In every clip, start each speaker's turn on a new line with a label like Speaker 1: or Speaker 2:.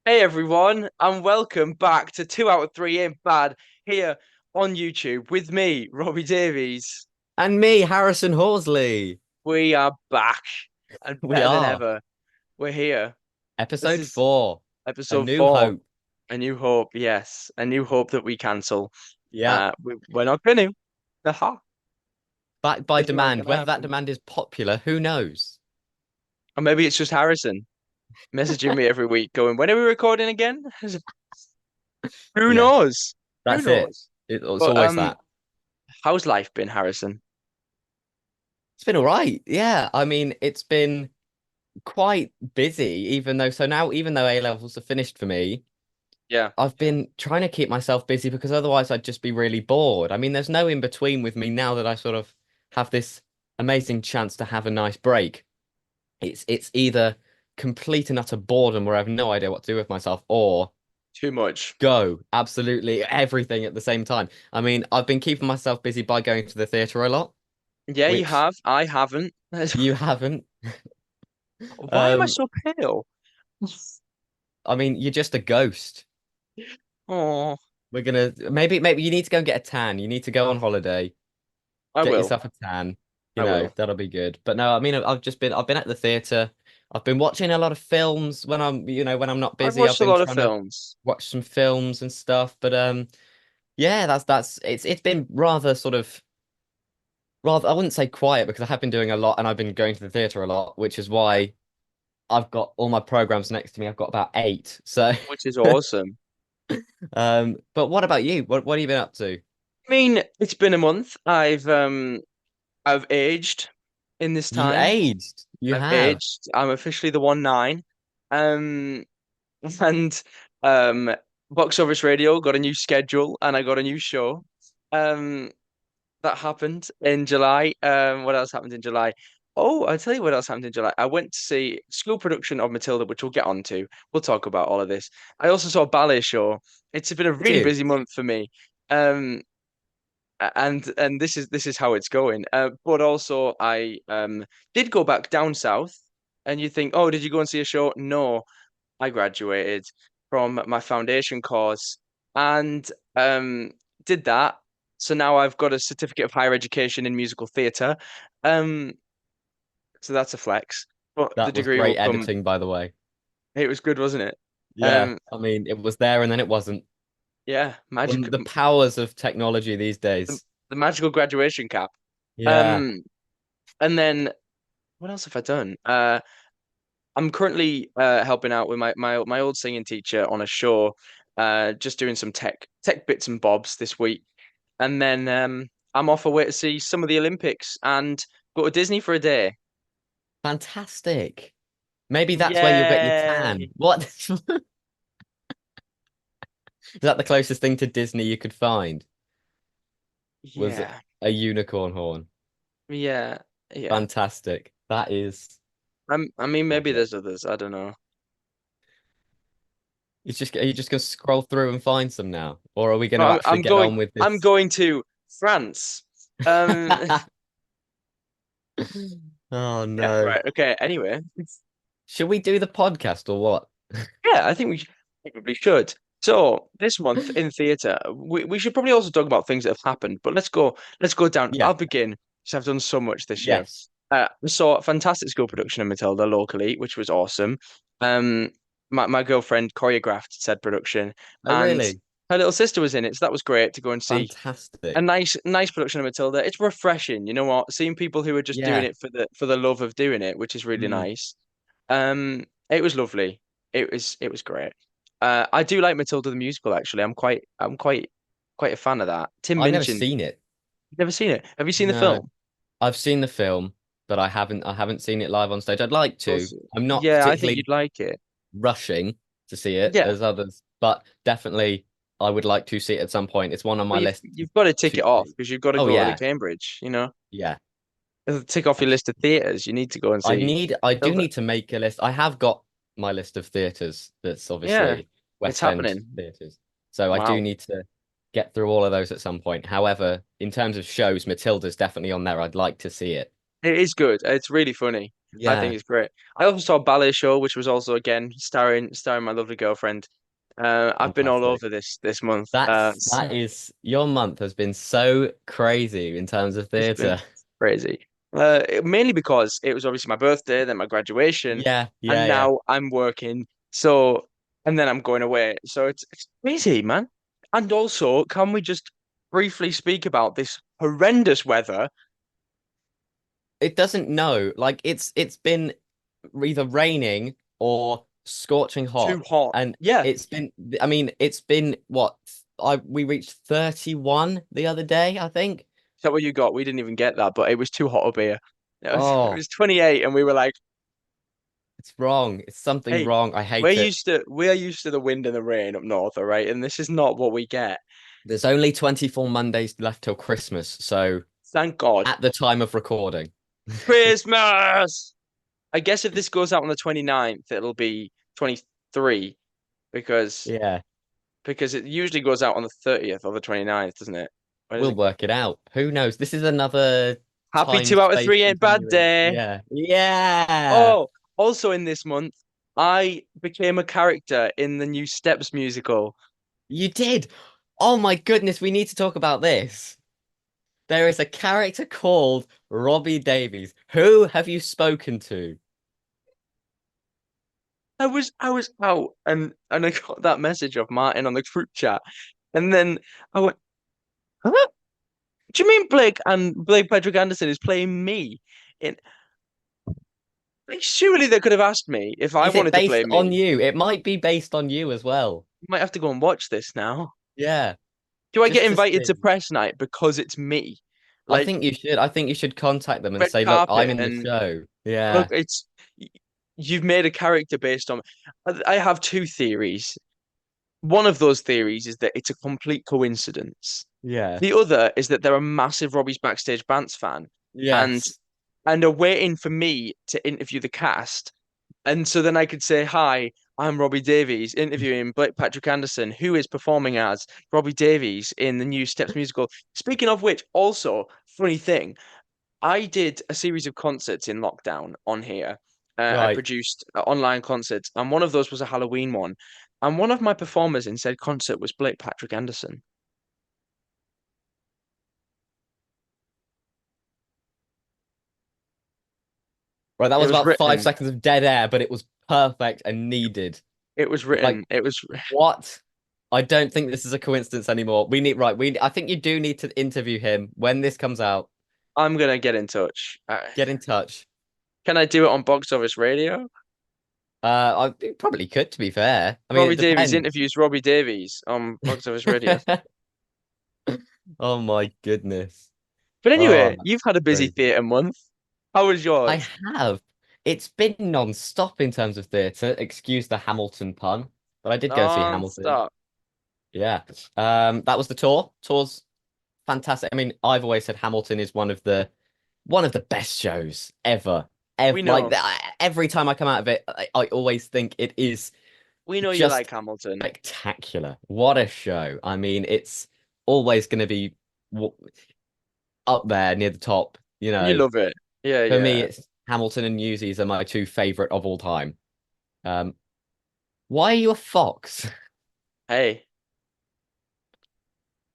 Speaker 1: Hey everyone, and welcome back to 2 out of 3 Ain't Bad here on YouTube with me, Robbie Davies.
Speaker 2: And me, Harrison Horsley.
Speaker 1: We are back and
Speaker 2: We
Speaker 1: better than
Speaker 2: are.
Speaker 1: ever. We're here. This
Speaker 2: Episode
Speaker 1: is
Speaker 2: 4. A
Speaker 1: episode
Speaker 2: New
Speaker 1: four.
Speaker 2: Hope.
Speaker 1: A new hope, yes, a new hope that we cancel.
Speaker 2: Yeah.
Speaker 1: We're not going to. Aha,
Speaker 2: Backed by
Speaker 1: it's not
Speaker 2: demand.
Speaker 1: going to
Speaker 2: Whether that
Speaker 1: happen.
Speaker 2: demand is popular, who knows?
Speaker 1: Or maybe it's just Harrison messaging me every week, going, "When are we recording again?" Who
Speaker 2: Yeah,
Speaker 1: knows? Who
Speaker 2: that's it.
Speaker 1: knows?
Speaker 2: It's
Speaker 1: But
Speaker 2: always that.
Speaker 1: how's life been, Harrison?
Speaker 2: It's been all right. Yeah. I mean, it's been quite busy, even though A levels are finished for me,
Speaker 1: Yeah.
Speaker 2: I've been trying to keep myself busy because otherwise I'd just be really bored. I mean, there's no in between with me now that I sort of have this amazing chance to have a nice break. It's either complete and utter boredom where I have no idea what to do with myself, or
Speaker 1: Too much.
Speaker 2: go absolutely everything at the same time. I mean, I've been keeping myself busy by going to the theater a lot,
Speaker 1: Yeah, you
Speaker 2: which
Speaker 1: have. I haven't.
Speaker 2: you haven't.
Speaker 1: Why am I
Speaker 2: Um,
Speaker 1: so pale?
Speaker 2: I mean, you're just a ghost.
Speaker 1: Oh,
Speaker 2: We're gonna maybe you need to go and get a tan. You need to go on holiday,
Speaker 1: I
Speaker 2: get
Speaker 1: will.
Speaker 2: yourself a tan.
Speaker 1: I will.
Speaker 2: That'll be good. But no, I mean, I've been at the theater. I've been watching a lot of films when I'm not
Speaker 1: I've
Speaker 2: busy. I've
Speaker 1: watched a
Speaker 2: been
Speaker 1: lot of
Speaker 2: trying to
Speaker 1: films.
Speaker 2: watch some films and stuff. But yeah, that's it's been rather sort of rather I wouldn't say quiet because I have been doing a lot and I've been going to the theater a lot, which is why I've got all my programs next to me. I've got about eight. So
Speaker 1: Which is awesome.
Speaker 2: but what about you? What have you been up to?
Speaker 1: I mean, it's been a month. I've aged in this
Speaker 2: You've
Speaker 1: time.
Speaker 2: aged. You
Speaker 1: I've
Speaker 2: have.
Speaker 1: aged. I'm officially the 1-9. Um and um Box Office Radio got a new schedule and I got a new show. Um that happened in July. What else happened in July? Oh, I'll tell you what else happened in July. I went to see school production of Matilda, which we'll get on to. We'll talk about all of this. I also saw a ballet show. It's been a
Speaker 2: Did
Speaker 1: really
Speaker 2: you?
Speaker 1: busy month for me. Um, and this is how it's going. But also I did go back down south, and you think, oh, did you go and see a show? No, I graduated from my foundation course and did that. So now I've got a certificate of higher education in musical theatre. Um, so that's a flex. But the
Speaker 2: That was
Speaker 1: degree will
Speaker 2: great
Speaker 1: come.
Speaker 2: editing, by the way.
Speaker 1: It was good, wasn't it?
Speaker 2: Yeah.
Speaker 1: Um,
Speaker 2: I mean, it was there and then it wasn't.
Speaker 1: yeah, magic,
Speaker 2: The powers of technology these
Speaker 1: the,
Speaker 2: days.
Speaker 1: the magical graduation cap.
Speaker 2: Yeah.
Speaker 1: Um, and then what else have I done? I'm currently helping out with my old singing teacher on a show, just doing some tech bits and bobs this week, and then I'm off away to see some of the Olympics and go to Disney for a day.
Speaker 2: Fantastic. Maybe that's where you'll get your tan.
Speaker 1: Yay!
Speaker 2: What? Is that the closest thing to Disney you could find? Was
Speaker 1: Yeah,
Speaker 2: a unicorn horn.
Speaker 1: yeah, yeah.
Speaker 2: Fantastic. That is
Speaker 1: I mean, maybe
Speaker 2: lovely.
Speaker 1: there's others. I don't know.
Speaker 2: Are you just gonna scroll through and find some now? Or are we
Speaker 1: No,
Speaker 2: gonna actually get on with
Speaker 1: I'm
Speaker 2: this?
Speaker 1: going to France. Um,
Speaker 2: Oh
Speaker 1: yeah,
Speaker 2: no.
Speaker 1: right. Okay. Anyway,
Speaker 2: Should we do the podcast or what?
Speaker 1: yeah, I think we probably should. So this month in theatre, we should probably also talk about things that have happened. But let's go down.
Speaker 2: Yeah.
Speaker 1: I'll begin because I've done so much this year.
Speaker 2: Yes.
Speaker 1: We saw a fantastic school production of Matilda locally, which was awesome. Um, my girlfriend choreographed said production,
Speaker 2: Oh,
Speaker 1: and
Speaker 2: really?
Speaker 1: her little sister was in it, so that was great to go and see a
Speaker 2: Fantastic.
Speaker 1: nice production of Matilda. It's refreshing, you know what? Seeing people who are just doing
Speaker 2: Yeah.
Speaker 1: it for the love of doing it, which is really
Speaker 2: Mm.
Speaker 1: nice. It was lovely. It was great. I do like Matilda the musical actually. I'm quite a fan of that. Tim
Speaker 2: I've never
Speaker 1: Minchin.
Speaker 2: seen it.
Speaker 1: You've never seen it? Have you seen the
Speaker 2: No.
Speaker 1: film?
Speaker 2: I've seen the film, but I haven't seen it live on stage. I'd like to.
Speaker 1: Those-
Speaker 2: I'm not
Speaker 1: Yeah, I think
Speaker 2: particularly
Speaker 1: you'd like it.
Speaker 2: rushing to see it
Speaker 1: Yeah.
Speaker 2: as others, but definitely I would like to see it at some point. It's one on
Speaker 1: Well,
Speaker 2: my
Speaker 1: you've
Speaker 2: list
Speaker 1: you've got to tick
Speaker 2: to
Speaker 1: it off
Speaker 2: see.
Speaker 1: because you've got to
Speaker 2: Oh
Speaker 1: go to the
Speaker 2: yeah.
Speaker 1: Cambridge, you know.
Speaker 2: Yeah.
Speaker 1: Tick off your list of theaters. You need to go and see
Speaker 2: I do
Speaker 1: Matilda.
Speaker 2: need to make a list. I have got my list of theaters that's
Speaker 1: Yeah,
Speaker 2: obviously
Speaker 1: it's
Speaker 2: West End
Speaker 1: happening.
Speaker 2: theaters. So I do
Speaker 1: Wow.
Speaker 2: need to get through all of those at some point. However, in terms of shows, Matilda's definitely on there. I'd like to see it.
Speaker 1: It is good. It's really funny. I think
Speaker 2: Yeah,
Speaker 1: it's great. I also saw a ballet show, which was also again starring my lovely girlfriend. I've been all
Speaker 2: fantastic.
Speaker 1: over this month.
Speaker 2: That is your month has been so crazy in terms of
Speaker 1: It's been
Speaker 2: theatre.
Speaker 1: crazy. Mainly because it was obviously my birthday, then my graduation,
Speaker 2: Yeah, yeah,
Speaker 1: and
Speaker 2: yeah.
Speaker 1: now I'm working. So, and then I'm going away. So it's crazy, man. And also, can we just briefly speak about this horrendous weather?
Speaker 2: It doesn't know. Like it's been either raining or scorching
Speaker 1: Too
Speaker 2: hot.
Speaker 1: hot.
Speaker 2: And
Speaker 1: Yeah.
Speaker 2: it's been I mean, it's been what we reached 31 the other day, I think.
Speaker 1: Is that what you got? We didn't even get that, but it was too hot up here. It
Speaker 2: Oh,
Speaker 1: was 28, and we were like,
Speaker 2: it's wrong. It's something
Speaker 1: "Hey,
Speaker 2: wrong. I hate it.
Speaker 1: we're used to the wind and the rain up north, all right? And this is not what we get.
Speaker 2: There's only 24 Mondays left till Christmas, so
Speaker 1: Thank God.
Speaker 2: at the time of recording.
Speaker 1: Christmas. I guess if this goes out on the 29th, it'll be 23 because
Speaker 2: Yeah,
Speaker 1: it usually goes out on the 30th or the 29th, doesn't it? When does
Speaker 2: we'll
Speaker 1: it?
Speaker 2: work it out. Who knows? This is another
Speaker 1: Happy
Speaker 2: time
Speaker 1: 2 out of
Speaker 2: space
Speaker 1: 3 ain't bad
Speaker 2: continuum.
Speaker 1: day.
Speaker 2: Yeah. Yeah.
Speaker 1: Oh, also in this month, I became a character in the new Steps musical.
Speaker 2: You did. Oh my goodness, we need to talk about this. There is a character called Robbie Davies. Who have you spoken to?
Speaker 1: I was out and I got that message of Martin on the group chat. And then I went, huh? Do you mean Blake Patrick Anderson is playing me? In like, surely they could have asked me if I
Speaker 2: Is it
Speaker 1: wanted to
Speaker 2: based
Speaker 1: play
Speaker 2: on
Speaker 1: me.
Speaker 2: you? It might be based on you as well.
Speaker 1: Might have to go and watch this now.
Speaker 2: Yeah,
Speaker 1: Do I get
Speaker 2: just to
Speaker 1: invited to
Speaker 2: see.
Speaker 1: press night because it's me?
Speaker 2: I
Speaker 1: Like
Speaker 2: think you should. I think you should contact them and
Speaker 1: red
Speaker 2: say, "Look, I'm
Speaker 1: carpet
Speaker 2: in the
Speaker 1: and
Speaker 2: show."
Speaker 1: look,
Speaker 2: Yeah,
Speaker 1: you've made a character based on. I have two theories. One of those theories is that it's a complete coincidence.
Speaker 2: yeah,
Speaker 1: The other is that they're a massive Robbie's Backstage Bants fan and
Speaker 2: yes.
Speaker 1: are waiting for me to interview the cast. And so then I could say, "Hi, I'm Robbie Davies interviewing Blake Patrick Anderson, who is performing as Robbie Davies in the new Steps musical." Speaking of which, also, funny thing, I did a series of concerts in lockdown on here. I
Speaker 2: Right.
Speaker 1: produced online concerts, and one of those was a Halloween one. And one of my performers in said concert was Blake Patrick Anderson.
Speaker 2: Right, that
Speaker 1: It
Speaker 2: was
Speaker 1: was
Speaker 2: about 5
Speaker 1: written.
Speaker 2: seconds of dead air, but it was perfect and needed.
Speaker 1: It was
Speaker 2: Like,
Speaker 1: written. It was.
Speaker 2: what? I don't think this is a coincidence anymore. We need, right, I think you do need to interview him when this comes out.
Speaker 1: I'm gonna get in touch.
Speaker 2: Get in touch.
Speaker 1: Can I do it on Box Office Radio?
Speaker 2: I probably could, to be fair. I mean,
Speaker 1: Robbie
Speaker 2: it
Speaker 1: Davies
Speaker 2: depends.
Speaker 1: interviews Robbie Davies on Box Office Radio.
Speaker 2: Oh my goodness.
Speaker 1: But
Speaker 2: Oh,
Speaker 1: anyway,
Speaker 2: that's
Speaker 1: you've had a busy
Speaker 2: crazy.
Speaker 1: theatre month. How was
Speaker 2: I
Speaker 1: yours?
Speaker 2: have. It's been non-stop in terms of theatre. Excuse the Hamilton pun, but I did go see Hamilton.
Speaker 1: Non-stop.
Speaker 2: Yeah. That was the tour. Tour's fantastic. I mean, I've always said Hamilton is one of the best shows ever.
Speaker 1: We
Speaker 2: Like
Speaker 1: know.
Speaker 2: that, every time I come out of it, I always think it is
Speaker 1: We know you like
Speaker 2: just
Speaker 1: Hamilton.
Speaker 2: spectacular. What a show. I mean, it's always going to be w- up there near the top.
Speaker 1: You love it. Yeah,
Speaker 2: For me,
Speaker 1: yeah.
Speaker 2: it's Hamilton and Newsies are my two favorite of all time. Um, why are you a fox?
Speaker 1: Hey,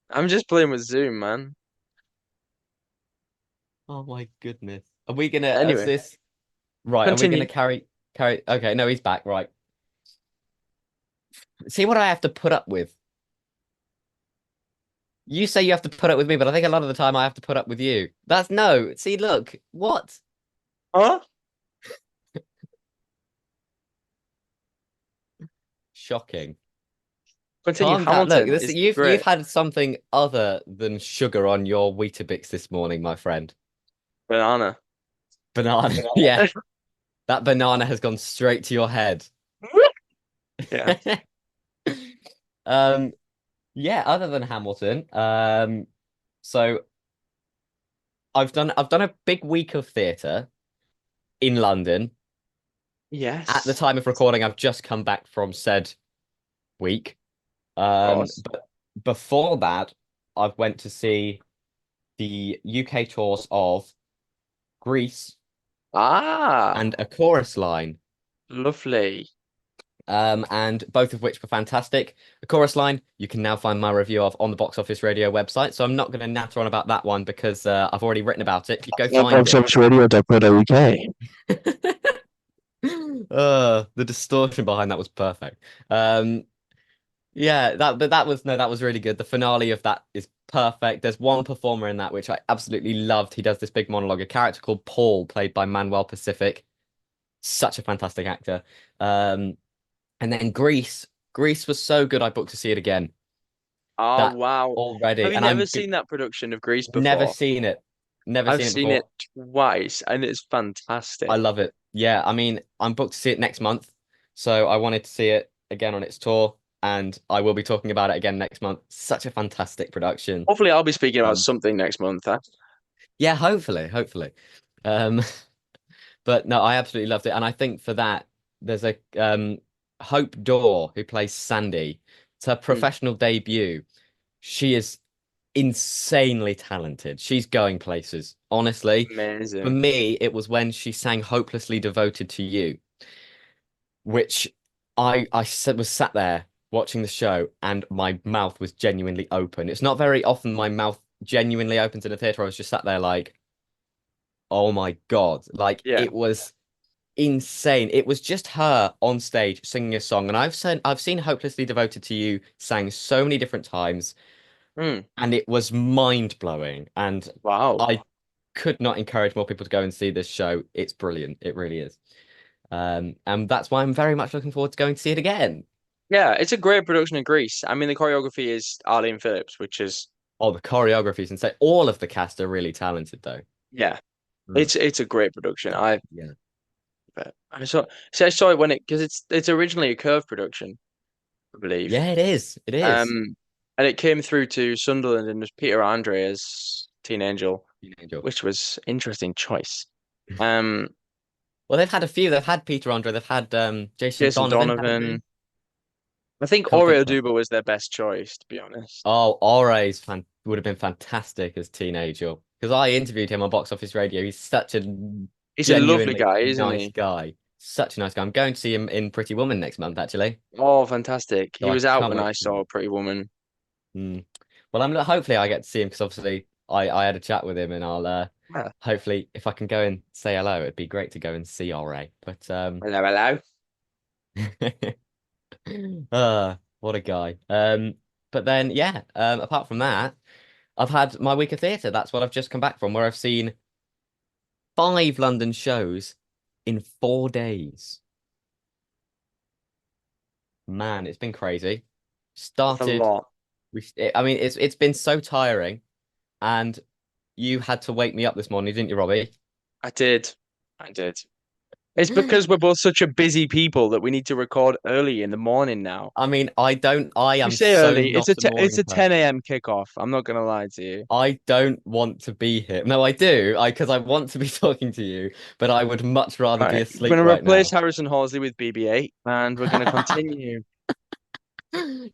Speaker 1: I'm just playing with Zoom, man.
Speaker 2: Oh my goodness. Are we gonna, is
Speaker 1: Anyway,
Speaker 2: this right? Are we gonna
Speaker 1: continue.
Speaker 2: carry? Okay, no, he's back. Right. See what I have to put up with. You say you have to put up with me, but I think a lot of the time I have to put up with you. That's no. See, look, what?
Speaker 1: Huh?
Speaker 2: Shocking.
Speaker 1: Continue.
Speaker 2: Calm down. Look,
Speaker 1: Hamilton
Speaker 2: this
Speaker 1: is
Speaker 2: you've
Speaker 1: great.
Speaker 2: had something other than sugar on your Weetabix this morning, my friend.
Speaker 1: Banana.
Speaker 2: Banana. Yeah, that banana has gone straight to your head.
Speaker 1: Yeah.
Speaker 2: Um, yeah, other than Hamilton, so I've done a big week of theatre in London. At the
Speaker 1: Yes.
Speaker 2: time of recording, I've just come back from said week.
Speaker 1: Of course.
Speaker 2: But before that, I've went to see the UK tours of Greece,
Speaker 1: Ah,
Speaker 2: and a chorus line.
Speaker 1: lovely.
Speaker 2: And both of which were fantastic. The chorus line you can now find my review of on the Box Office Radio website, so I'm not going to natter on about that one because I've already written about it. You go
Speaker 1: Yeah,
Speaker 2: find it.
Speaker 1: boxofficeradio.co.uk.
Speaker 2: The distortion behind that was perfect. Um, yeah, that was no, that was really good. The finale of that is perfect. There's one performer in that which I absolutely loved. He does this big monologue, a character called Paul, played by Manuel Pacific. Such a fantastic actor. Um, and then Grease. Grease was so good. I booked to see it again.
Speaker 1: Oh,
Speaker 2: That
Speaker 1: wow. Have
Speaker 2: already,
Speaker 1: you
Speaker 2: and
Speaker 1: never seen that production of Grease
Speaker 2: never
Speaker 1: before?
Speaker 2: seen it. Never
Speaker 1: I've
Speaker 2: seen it
Speaker 1: seen it
Speaker 2: before.
Speaker 1: twice and it's
Speaker 2: I
Speaker 1: fantastic.
Speaker 2: love it. Yeah, I mean, I'm booked to see it next month, so I wanted to see it again on its tour, and I will be talking about it again next month. Such a fantastic production.
Speaker 1: Hopefully, I'll be speaking about
Speaker 2: Um,
Speaker 1: something next month. Huh?
Speaker 2: yeah, hopefully. Um, but no, I absolutely loved it, and I think for that, there's a Hope Dorr who plays Sandy. It's her
Speaker 1: Mm,
Speaker 2: professional debut. She is insanely talented. She's going places. Honestly, for
Speaker 1: amazing.
Speaker 2: me, it was when she sang "Hopelessly Devoted to You," which was sat there watching the show, and my mouth was genuinely open. It's not very often my mouth genuinely opens in a theater. I was just sat there like, oh my God, like
Speaker 1: Yeah.
Speaker 2: it was insane. It was just her on stage singing a song, and I've seen "Hopelessly Devoted to You" sang so many different times,
Speaker 1: Mm,
Speaker 2: and it was mind blowing. And
Speaker 1: wow.
Speaker 2: I could not encourage more people to go and see this show. It's brilliant. It really is. And that's why I'm very much looking forward to going to see it again.
Speaker 1: Yeah, it's a great production in Greece. I mean, the choreography is Arlene Phillips, which is
Speaker 2: Oh, the choreography is insane. All of the cast are really talented, though.
Speaker 1: yeah,
Speaker 2: Mm.
Speaker 1: it's a great production.
Speaker 2: Yeah.
Speaker 1: I saw it when it because it's originally a Curve production, I believe.
Speaker 2: Yeah, it is. It is.
Speaker 1: Um, and it came through to Sunderland and it was Peter Andre as Teen Angel,
Speaker 2: Teen Angel.
Speaker 1: which was interesting choice. Um,
Speaker 2: Well, they've had a few. They've had Peter Andre. They've had Jason
Speaker 1: Jason
Speaker 2: Donovan, haven't they?
Speaker 1: Donovan. I think
Speaker 2: Can't think
Speaker 1: Oreo
Speaker 2: of
Speaker 1: Duba was their best choice, to be honest.
Speaker 2: Oh, Aure's fan would have been fantastic as teenager because I interviewed him on Box Office Radio. He's such a
Speaker 1: He's a lovely
Speaker 2: genuinely
Speaker 1: guy, isn't
Speaker 2: nice
Speaker 1: he?
Speaker 2: guy. Such a nice guy. I'm going to see him in Pretty Woman next month, actually.
Speaker 1: Oh, fantastic.
Speaker 2: So
Speaker 1: He
Speaker 2: I
Speaker 1: was out
Speaker 2: can't
Speaker 1: when
Speaker 2: wait
Speaker 1: I
Speaker 2: to see
Speaker 1: saw
Speaker 2: him.
Speaker 1: Pretty Woman.
Speaker 2: Mm. Well, hopefully I get to see him because obviously I had a chat with him and I'll
Speaker 1: Yeah.
Speaker 2: hopefully if I can go and say hello, it'd be great to go and see RA. But
Speaker 1: Hello, hello.
Speaker 2: what a guy. But then yeah, apart from that, I've had my week of theatre. That's what I've just come back from, where I've seen 5 London shows in 4 days. Man, it's been crazy.
Speaker 1: That's a
Speaker 2: Started,
Speaker 1: lot.
Speaker 2: I mean, it's been so tiring, and you had to wake me up this morning, didn't you, Robbie?
Speaker 1: I did. I did. It's because we're both such a busy people that we need to record early in the morning now.
Speaker 2: I mean, I
Speaker 1: We
Speaker 2: am
Speaker 1: say
Speaker 2: so
Speaker 1: early.
Speaker 2: not a
Speaker 1: It's
Speaker 2: morning
Speaker 1: a 10
Speaker 2: person.
Speaker 1: a.m. kickoff. I'm not gonna lie to you.
Speaker 2: I don't want to be here. No, I do. Because I want to be talking to you, but I would much rather be
Speaker 1: Right. We're
Speaker 2: asleep
Speaker 1: gonna
Speaker 2: right
Speaker 1: replace
Speaker 2: now.
Speaker 1: Harrison Horsley with BB-8, and we're gonna continue.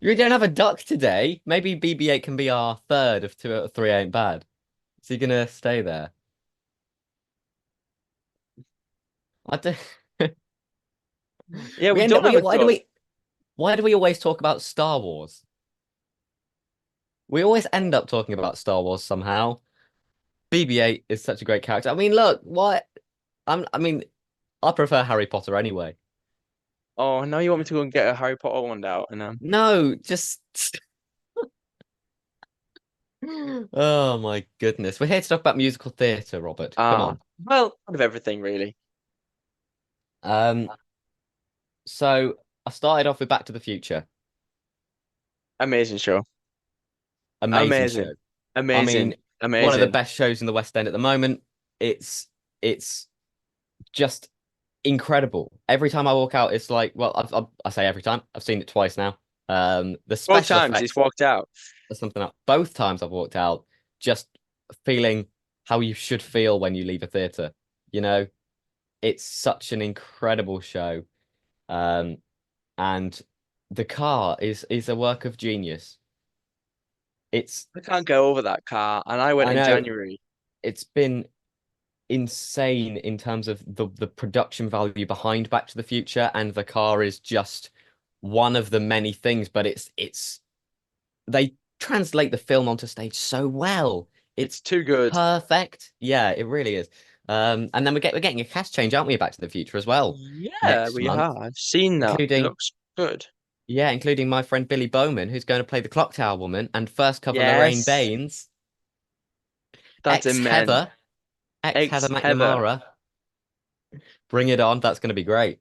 Speaker 2: We don't have a duck today. Maybe BB-8 can be our third if 2 out of 3 ain't bad. Is he gonna stay there? I do.
Speaker 1: Yeah,
Speaker 2: We
Speaker 1: we
Speaker 2: end up.
Speaker 1: don't have a duck.
Speaker 2: Why do we always talk about Star Wars? We always end up talking about Star Wars somehow. BB-8 is such a great character. I mean, look, what? I mean, I prefer Harry Potter anyway.
Speaker 1: Oh, now you want me to go and get a Harry Potter one out, and
Speaker 2: No, just. Oh my goodness. We're here to talk about musical theatre, Robert. Come on.
Speaker 1: well, out of everything really.
Speaker 2: Um, so I started off with Back to the Future.
Speaker 1: Amazing show.
Speaker 2: Amazing
Speaker 1: Amazing.
Speaker 2: show. I
Speaker 1: Amazing.
Speaker 2: mean, one of the
Speaker 1: Amazing.
Speaker 2: best shows in the West End at the moment. It's just incredible. Every time I walk out, it's like, well, I say every time. I've seen it twice now. The
Speaker 1: Both
Speaker 2: special
Speaker 1: times he's
Speaker 2: effects
Speaker 1: walked out.
Speaker 2: are something else. Both times I've walked out, just feeling how you should feel when you leave a theater. You know, it's such an incredible show. Um, and the car is a work of genius. It's
Speaker 1: I can't go over that car, and I went
Speaker 2: I
Speaker 1: in
Speaker 2: know
Speaker 1: January.
Speaker 2: it's been. insane in terms of the production value behind Back to the Future, and the car is just one of the many things, but it's they translate the film onto stage so well.
Speaker 1: It's
Speaker 2: It's
Speaker 1: too good.
Speaker 2: perfect. Yeah, it really is. And then we're getting a cast change, aren't we, Back to the Future as well
Speaker 1: Yeah,
Speaker 2: next
Speaker 1: we
Speaker 2: month,
Speaker 1: have. I've seen that. It
Speaker 2: including
Speaker 1: looks good.
Speaker 2: yeah, including my friend Billy Bowman, who's going to play the Clock Tower Woman, and first cover Lorraine
Speaker 1: Yes,
Speaker 2: Baines,
Speaker 1: that's
Speaker 2: ex
Speaker 1: immense.
Speaker 2: Heather, ex Heather
Speaker 1: Ex Heather.
Speaker 2: McNamara. Bring it on. That's going to be great.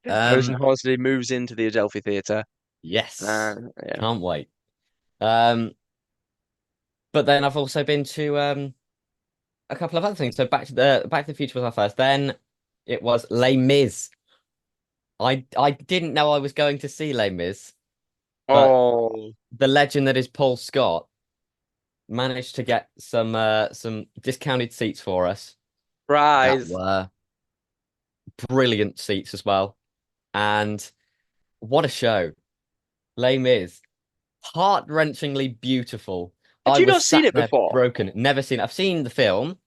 Speaker 1: Harrison
Speaker 2: Um,
Speaker 1: Horsley moves into the Adelphi Theatre.
Speaker 2: yes,
Speaker 1: Yeah.
Speaker 2: can't wait. Um, but then I've also been to a couple of other things. So Back to the Future was our first. Then it was Les Mis. I didn't know I was going to see Les Mis, but
Speaker 1: Oh,
Speaker 2: the legend that is Paul Scott managed to get some discounted seats for us that
Speaker 1: rise.
Speaker 2: were brilliant seats as well. And what a show. Les Mis, heart-wrenchingly beautiful.
Speaker 1: Had
Speaker 2: I
Speaker 1: you
Speaker 2: was
Speaker 1: not seen
Speaker 2: sat
Speaker 1: it
Speaker 2: there
Speaker 1: before?
Speaker 2: broken. Never seen. I've seen the film,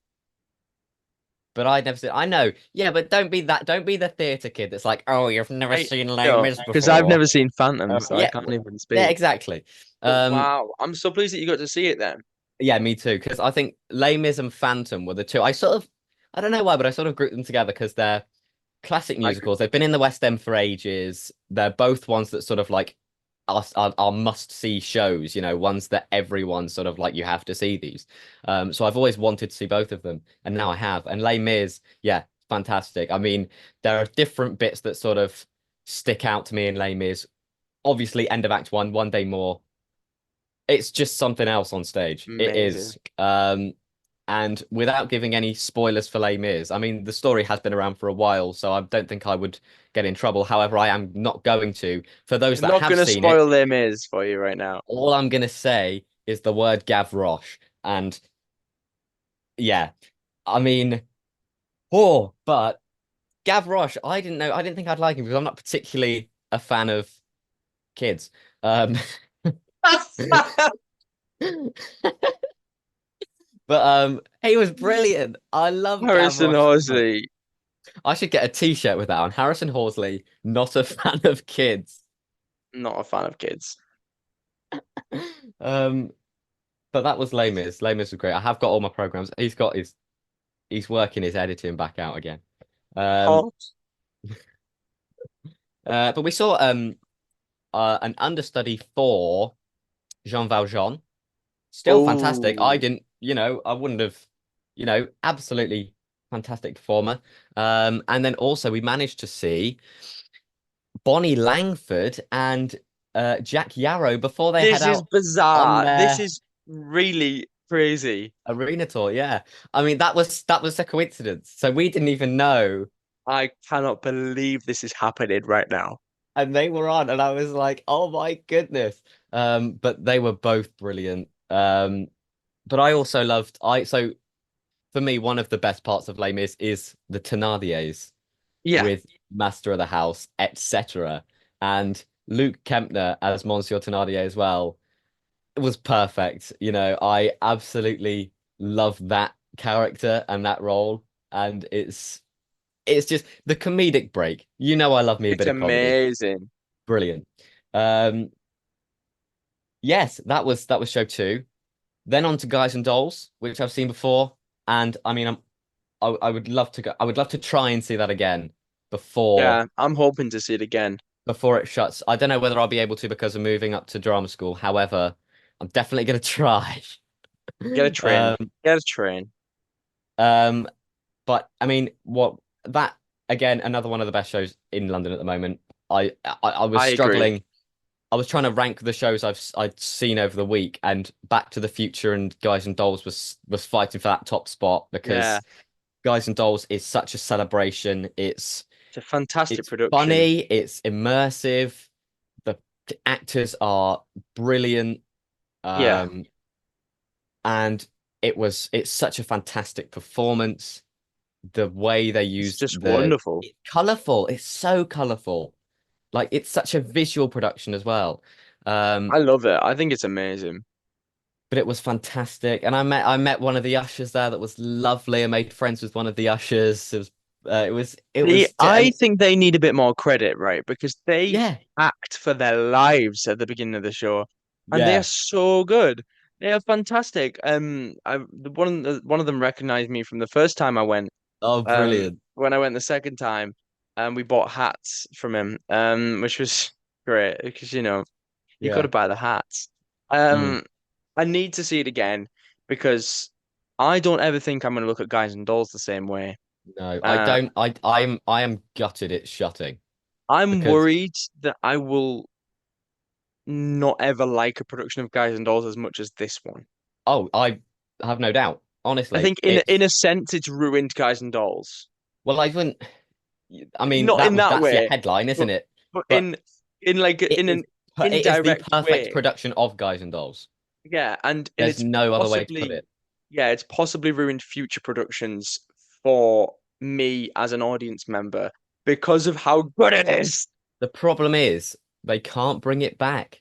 Speaker 2: but I'd never seen. I know. Yeah, but don't be that. Don't be the theater kid that's like, oh, you've never
Speaker 1: I
Speaker 2: seen Les
Speaker 1: no,
Speaker 2: Mis
Speaker 1: because I've
Speaker 2: before.
Speaker 1: never seen Phantom, so I
Speaker 2: Yeah,
Speaker 1: can't even
Speaker 2: yeah,
Speaker 1: speak.
Speaker 2: exactly.
Speaker 1: But
Speaker 2: Um,
Speaker 1: wow, I'm so pleased that you got to see it then.
Speaker 2: yeah, me too. Because I think Les Mis and Phantom were the two. I don't know why, but I sort of grouped them together because they're classic
Speaker 1: Like,
Speaker 2: musicals. They've been in the West End for ages. They're both ones that sort of like are must-see shows, ones that everyone sort of like you have to see these. So I've always wanted to see both of them, and now I have. And Les Mis, yeah, fantastic. I mean, there are different bits that sort of stick out to me in Les Mis. Obviously, end of Act One, one day more. It's just something else on stage. It
Speaker 1: amazing.
Speaker 2: is. And without giving any spoilers for Les Mis, I mean, the story has been around for a while, so I don't think I would get in trouble. However, I am not going to. For those
Speaker 1: I'm
Speaker 2: that
Speaker 1: not
Speaker 2: have
Speaker 1: gonna
Speaker 2: seen it,
Speaker 1: spoil Les Mis for you right now.
Speaker 2: all I'm going to say is the word Gavroche. And yeah, I mean, but Gavroche, I didn't think I'd like him because I'm not particularly a fan of kids. Um, but he was brilliant. I love
Speaker 1: Harrison
Speaker 2: Gavroche so much.
Speaker 1: Horsley,
Speaker 2: I should get a t-shirt with that on. Harrison Horsley, not a fan of kids.
Speaker 1: not a fan of kids.
Speaker 2: Um, but that was Les Mis. Les Mis was great. I have got all my programs. He's working his editing back out again. Um,
Speaker 1: Oh,
Speaker 2: but we saw an understudy for Jean Valjean. Still fantastic. I
Speaker 1: oh,
Speaker 2: didn't, I wouldn't have, absolutely fantastic performer. And then also we managed to see Bonnie Langford and Jack Yarrow before they head
Speaker 1: this is
Speaker 2: out on
Speaker 1: bizarre. This
Speaker 2: their
Speaker 1: is really crazy.
Speaker 2: arena tour. Yeah, I mean that was a coincidence. So we didn't even know,
Speaker 1: I cannot believe this is happening right now.
Speaker 2: and they were on, and I was like, oh my goodness. But they were both brilliant. But I also loved I so for me one of the best parts of Les Mis is the Thénardiers
Speaker 1: Yeah,
Speaker 2: with Master of the House, etc. And Luke Kempner as Monsieur Thénardier as well. It was perfect. I absolutely love that character and that role. And it's just the comedic break. I love me a
Speaker 1: it's
Speaker 2: bit of comedy.
Speaker 1: amazing.
Speaker 2: Brilliant. Um, yes, that was show two. Then on to Guys and Dolls, which I've seen before. And I mean I would love to go. I would love to try and see that again before
Speaker 1: Yeah, I'm hoping to see it again.
Speaker 2: before it shuts. I don't know whether I'll be able to because I'm moving up to drama school. However, I'm definitely going to try.
Speaker 1: Get a train.
Speaker 2: Um,
Speaker 1: Get a train.
Speaker 2: um, but I mean, what that again, another one of the best shows in London at the moment. I was
Speaker 1: I agree.
Speaker 2: struggling. I was trying to rank the shows I'd seen over the week, and Back to the Future and Guys and Dolls was fighting for that top spot
Speaker 1: Yeah,
Speaker 2: because Guys and Dolls is such a celebration.
Speaker 1: it's a fantastic
Speaker 2: It's
Speaker 1: production.
Speaker 2: funny, it's immersive. The actors are brilliant.
Speaker 1: Yeah,
Speaker 2: Um, and it's such a fantastic performance. The way they
Speaker 1: it's
Speaker 2: used
Speaker 1: just wonderful.
Speaker 2: it's colorful. It's so colorful. Like it's such a visual production as well.
Speaker 1: I
Speaker 2: Um,
Speaker 1: love it. I think it's amazing.
Speaker 2: but it was fantastic. And I met one of the ushers there that was lovely. I made friends with one of the ushers. It
Speaker 1: See,
Speaker 2: was
Speaker 1: I
Speaker 2: and
Speaker 1: think they need a bit more credit, right? Because they
Speaker 2: yeah,
Speaker 1: act for their lives at the beginning of the show, and they are
Speaker 2: yeah.
Speaker 1: so good. They are fantastic. One of them recognized me from the first time I went.
Speaker 2: Oh, brilliant.
Speaker 1: When I went the second time, we bought hats from him, which was great because you got to
Speaker 2: Yeah.
Speaker 1: buy the hats.
Speaker 2: Mm,
Speaker 1: Um, I need to see it again because I don't ever think I'm going to look at Guys and Dolls the same way.
Speaker 2: no, I
Speaker 1: Uh,
Speaker 2: don't. I am gutted it's shutting
Speaker 1: I'm
Speaker 2: because
Speaker 1: worried that I will not ever like a production of Guys and Dolls as much as this one.
Speaker 2: oh, I have no doubt.
Speaker 1: I
Speaker 2: Honestly,
Speaker 1: think in a sense it's ruined Guys and Dolls.
Speaker 2: well, I wouldn't. I mean,
Speaker 1: Not in that
Speaker 2: that's your
Speaker 1: way,
Speaker 2: headline, isn't
Speaker 1: but
Speaker 2: it?
Speaker 1: but
Speaker 2: But
Speaker 1: in like
Speaker 2: it
Speaker 1: in
Speaker 2: is
Speaker 1: an
Speaker 2: it is the
Speaker 1: indirect
Speaker 2: perfect
Speaker 1: way.
Speaker 2: production of Guys and Dolls.
Speaker 1: Yeah, and
Speaker 2: There's
Speaker 1: it's
Speaker 2: no other way to put
Speaker 1: possibly
Speaker 2: it.
Speaker 1: yeah, it's possibly ruined future productions for me as an audience member because of how good it is.
Speaker 2: The problem is they can't bring it back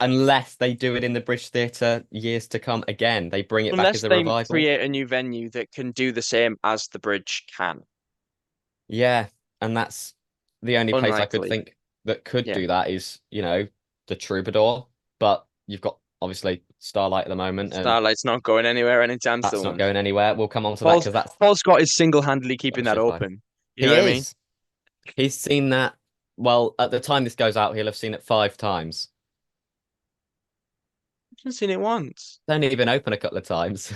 Speaker 2: unless they do it in the British Theatre years to come again. They bring it back
Speaker 1: Unless
Speaker 2: as a
Speaker 1: they
Speaker 2: revival.
Speaker 1: create a new venue that can do the same as the bridge can.
Speaker 2: Yeah, and that's the only place I could
Speaker 1: Unlikely.
Speaker 2: think that could
Speaker 1: Yeah.
Speaker 2: do that is, the Troubadour. But you've got obviously Starlight at the moment, and
Speaker 1: Starlight's not going anywhere anytime
Speaker 2: that's not
Speaker 1: soon.
Speaker 2: going anywhere. We'll come on to that
Speaker 1: Paul's
Speaker 2: because that's
Speaker 1: Paul Scott is single-handedly keeping that
Speaker 2: episode 5.
Speaker 1: open. You know
Speaker 2: He
Speaker 1: what I mean?
Speaker 2: is. He's seen that. Well, at the time this goes out, he'll have seen it 5 times.
Speaker 1: I haven't seen it once.
Speaker 2: It's only been open a couple of times,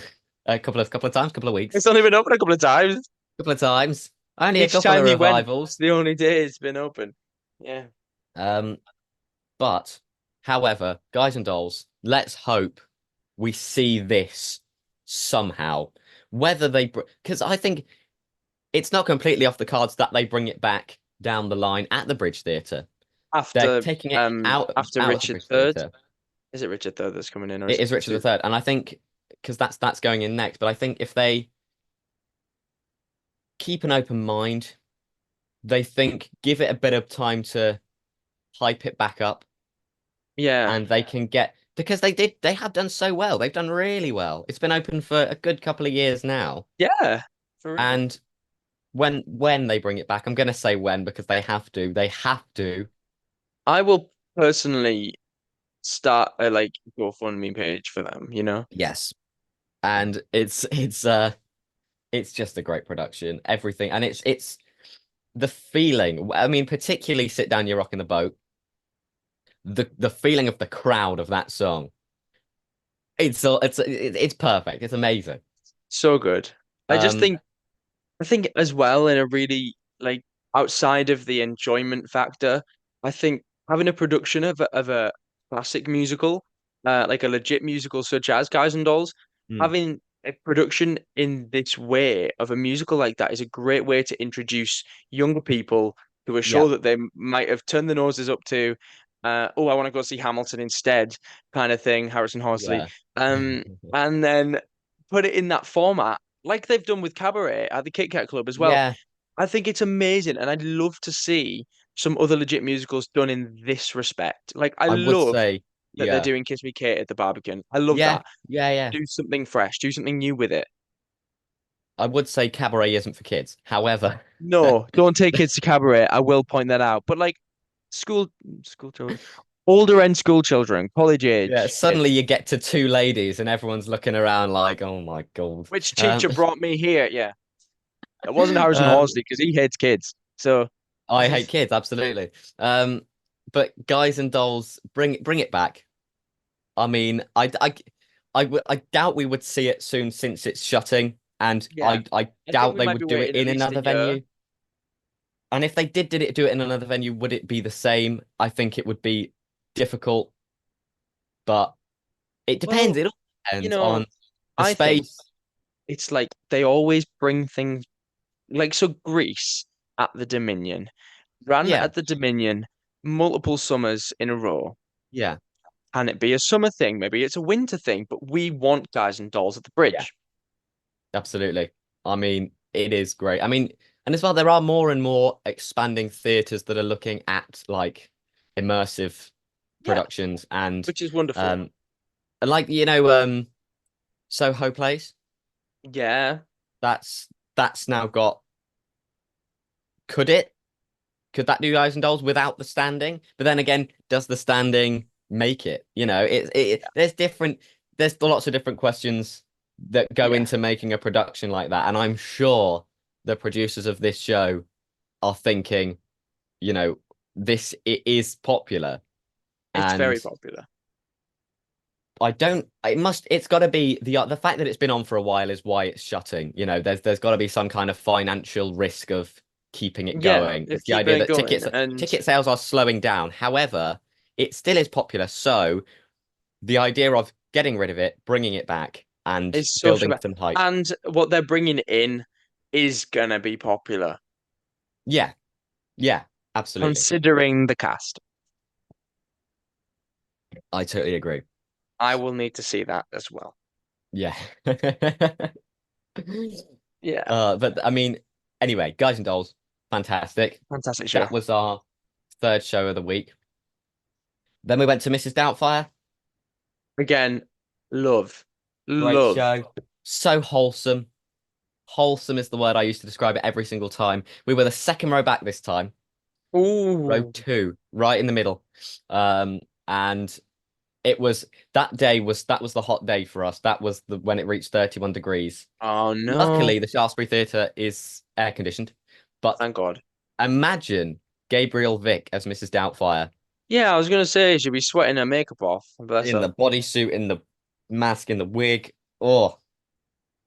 Speaker 2: a couple of times, couple of weeks,
Speaker 1: It's only been open a couple of times.
Speaker 2: couple of times. Only a
Speaker 1: Each
Speaker 2: couple of
Speaker 1: time he went, it's
Speaker 2: revivals.
Speaker 1: the only day it's been open. Yeah.
Speaker 2: Um, but however, Guys and Dolls, let's hope we see this somehow. Whether they, because I think it's not completely off the cards that they bring it back down the line at the Bridge Theatre. They're
Speaker 1: After
Speaker 2: taking it out
Speaker 1: after
Speaker 2: out of the
Speaker 1: Richard
Speaker 2: Bridge
Speaker 1: III.
Speaker 2: Theatre.
Speaker 1: Is it Richard III that's coming in or is
Speaker 2: It
Speaker 1: it
Speaker 2: is
Speaker 1: the
Speaker 2: Richard
Speaker 1: two?
Speaker 2: III, and I think because that's going in next. But I think if they keep an open mind, they think give it a bit of time to hype it back up,
Speaker 1: Yeah.
Speaker 2: and they can get because they have done so well. They've done really well. It's been open for a good couple of years now,
Speaker 1: Yeah. For real.
Speaker 2: and when they bring it back, I'm gonna say when because they have to. They have to.
Speaker 1: I will personally start a like GoFundMe page for them, you know?
Speaker 2: Yes, and it's just a great production. Everything, and it's the feeling. I mean, particularly "Sit Down, You're Rocking the Boat." The feeling of the crowd of that song. It's perfect. It's amazing.
Speaker 1: So good. I just
Speaker 2: Um,
Speaker 1: think I think as well in a really like outside of the enjoyment factor, I think having a production of a classic musical, like a legit musical such as Guys and Dolls,
Speaker 2: mm,
Speaker 1: having a production in this way of a musical like that is a great way to introduce younger people to a
Speaker 2: yeah,
Speaker 1: show that they might have turned their noses up to. Oh, I want to go see Hamilton instead, kind of thing, Harrison Horsley.
Speaker 2: yeah,
Speaker 1: Um, and then put it in that format like they've done with Cabaret at the Kit Kat Club as well.
Speaker 2: yeah.
Speaker 1: I think it's amazing, and I'd love to see some other legit musicals done in this respect. Like, I
Speaker 2: I would
Speaker 1: love
Speaker 2: say,
Speaker 1: that they're
Speaker 2: yeah,
Speaker 1: doing Kiss Me Kate at the Barbican. I love
Speaker 2: yeah,
Speaker 1: that.
Speaker 2: yeah, yeah.
Speaker 1: Do something fresh, do something new with it.
Speaker 2: I would say Cabaret isn't for kids. However,
Speaker 1: No, don't take kids to Cabaret. I will point that out. But like school school children, older end school children, college
Speaker 2: yeah,
Speaker 1: age
Speaker 2: suddenly
Speaker 1: kids.
Speaker 2: you get to two ladies and everyone's looking around like, oh my God.
Speaker 1: Which
Speaker 2: Um,
Speaker 1: teacher brought me here? Yeah, it wasn't Harrison
Speaker 2: um,
Speaker 1: Horsley because he hates kids. So
Speaker 2: I hate kids, absolutely. But Guys and Dolls, bring it back. I mean, I doubt we would see it soon since it's shutting, and
Speaker 1: yeah,
Speaker 2: I
Speaker 1: I think
Speaker 2: doubt
Speaker 1: we
Speaker 2: they
Speaker 1: might be
Speaker 2: would do it
Speaker 1: waiting at
Speaker 2: in
Speaker 1: least a
Speaker 2: another
Speaker 1: year.
Speaker 2: venue. And if they do it in another venue, would it be the same? I think it would be difficult, but it depends.
Speaker 1: Well,
Speaker 2: It all
Speaker 1: you
Speaker 2: depends
Speaker 1: know,
Speaker 2: on the
Speaker 1: I think
Speaker 2: space.
Speaker 1: it's like they always bring things like so Greece at the Dominion, ran
Speaker 2: Yeah,
Speaker 1: at the Dominion multiple summers in a row.
Speaker 2: yeah,
Speaker 1: Can it be a summer thing? Maybe it's a winter thing, but we want Guys and Dolls at the
Speaker 2: yeah,
Speaker 1: bridge.
Speaker 2: absolutely. I mean, it is great. I mean, and as well, there are more and more expanding theaters that are looking at like immersive
Speaker 1: Yeah,
Speaker 2: productions and
Speaker 1: which is
Speaker 2: um
Speaker 1: wonderful.
Speaker 2: And like, Soho Place,
Speaker 1: Yeah,
Speaker 2: that's that's now got could it? Could that do Guys and Dolls without the standing? But then again, does the standing make it? There's lots of different questions that go
Speaker 1: yeah.
Speaker 2: into making a production like that. And I'm sure the producers of this show are thinking, you know, this it is popular.
Speaker 1: It's
Speaker 2: And
Speaker 1: very popular.
Speaker 2: I don't it's got to be the fact that it's been on for a while is why it's shutting. There's got to be some kind of financial risk of keeping it
Speaker 1: Yeah,
Speaker 2: going.
Speaker 1: it's
Speaker 2: It's the
Speaker 1: keeping
Speaker 2: idea
Speaker 1: it
Speaker 2: that
Speaker 1: going, and
Speaker 2: ticket sales are slowing down. However, it still is popular. So the idea of getting rid of it, bringing it back, and
Speaker 1: it's so
Speaker 2: building
Speaker 1: true.
Speaker 2: some hype.
Speaker 1: And what they're bringing in is gonna be popular,
Speaker 2: Yeah, yeah, absolutely.
Speaker 1: considering the cast.
Speaker 2: I totally agree.
Speaker 1: I will need to see that as well.
Speaker 2: Yeah.
Speaker 1: Yeah,
Speaker 2: But I mean, anyway, Guys and Dolls, fantastic.
Speaker 1: fantastic show.
Speaker 2: That was our third show of the week. Then we went to Mrs. Doubtfire.
Speaker 1: Again, love,
Speaker 2: Great
Speaker 1: love.
Speaker 2: show. So wholesome. Wholesome is the word I use to describe it every single time. We were the second row back this time, row
Speaker 1: Ooh,
Speaker 2: two, right in the middle. And it was that was the hot day for us. That was the when it reached 31 degrees.
Speaker 1: oh no!
Speaker 2: Luckily, the Shaftesbury Theatre is air conditioned, but
Speaker 1: Thank God.
Speaker 2: imagine Gabriel Vick as Mrs. Doubtfire
Speaker 1: Yeah, I was gonna say she'd be sweating her makeup off. Bless
Speaker 2: in
Speaker 1: her.
Speaker 2: the bodysuit, in the mask, in the wig. Oh,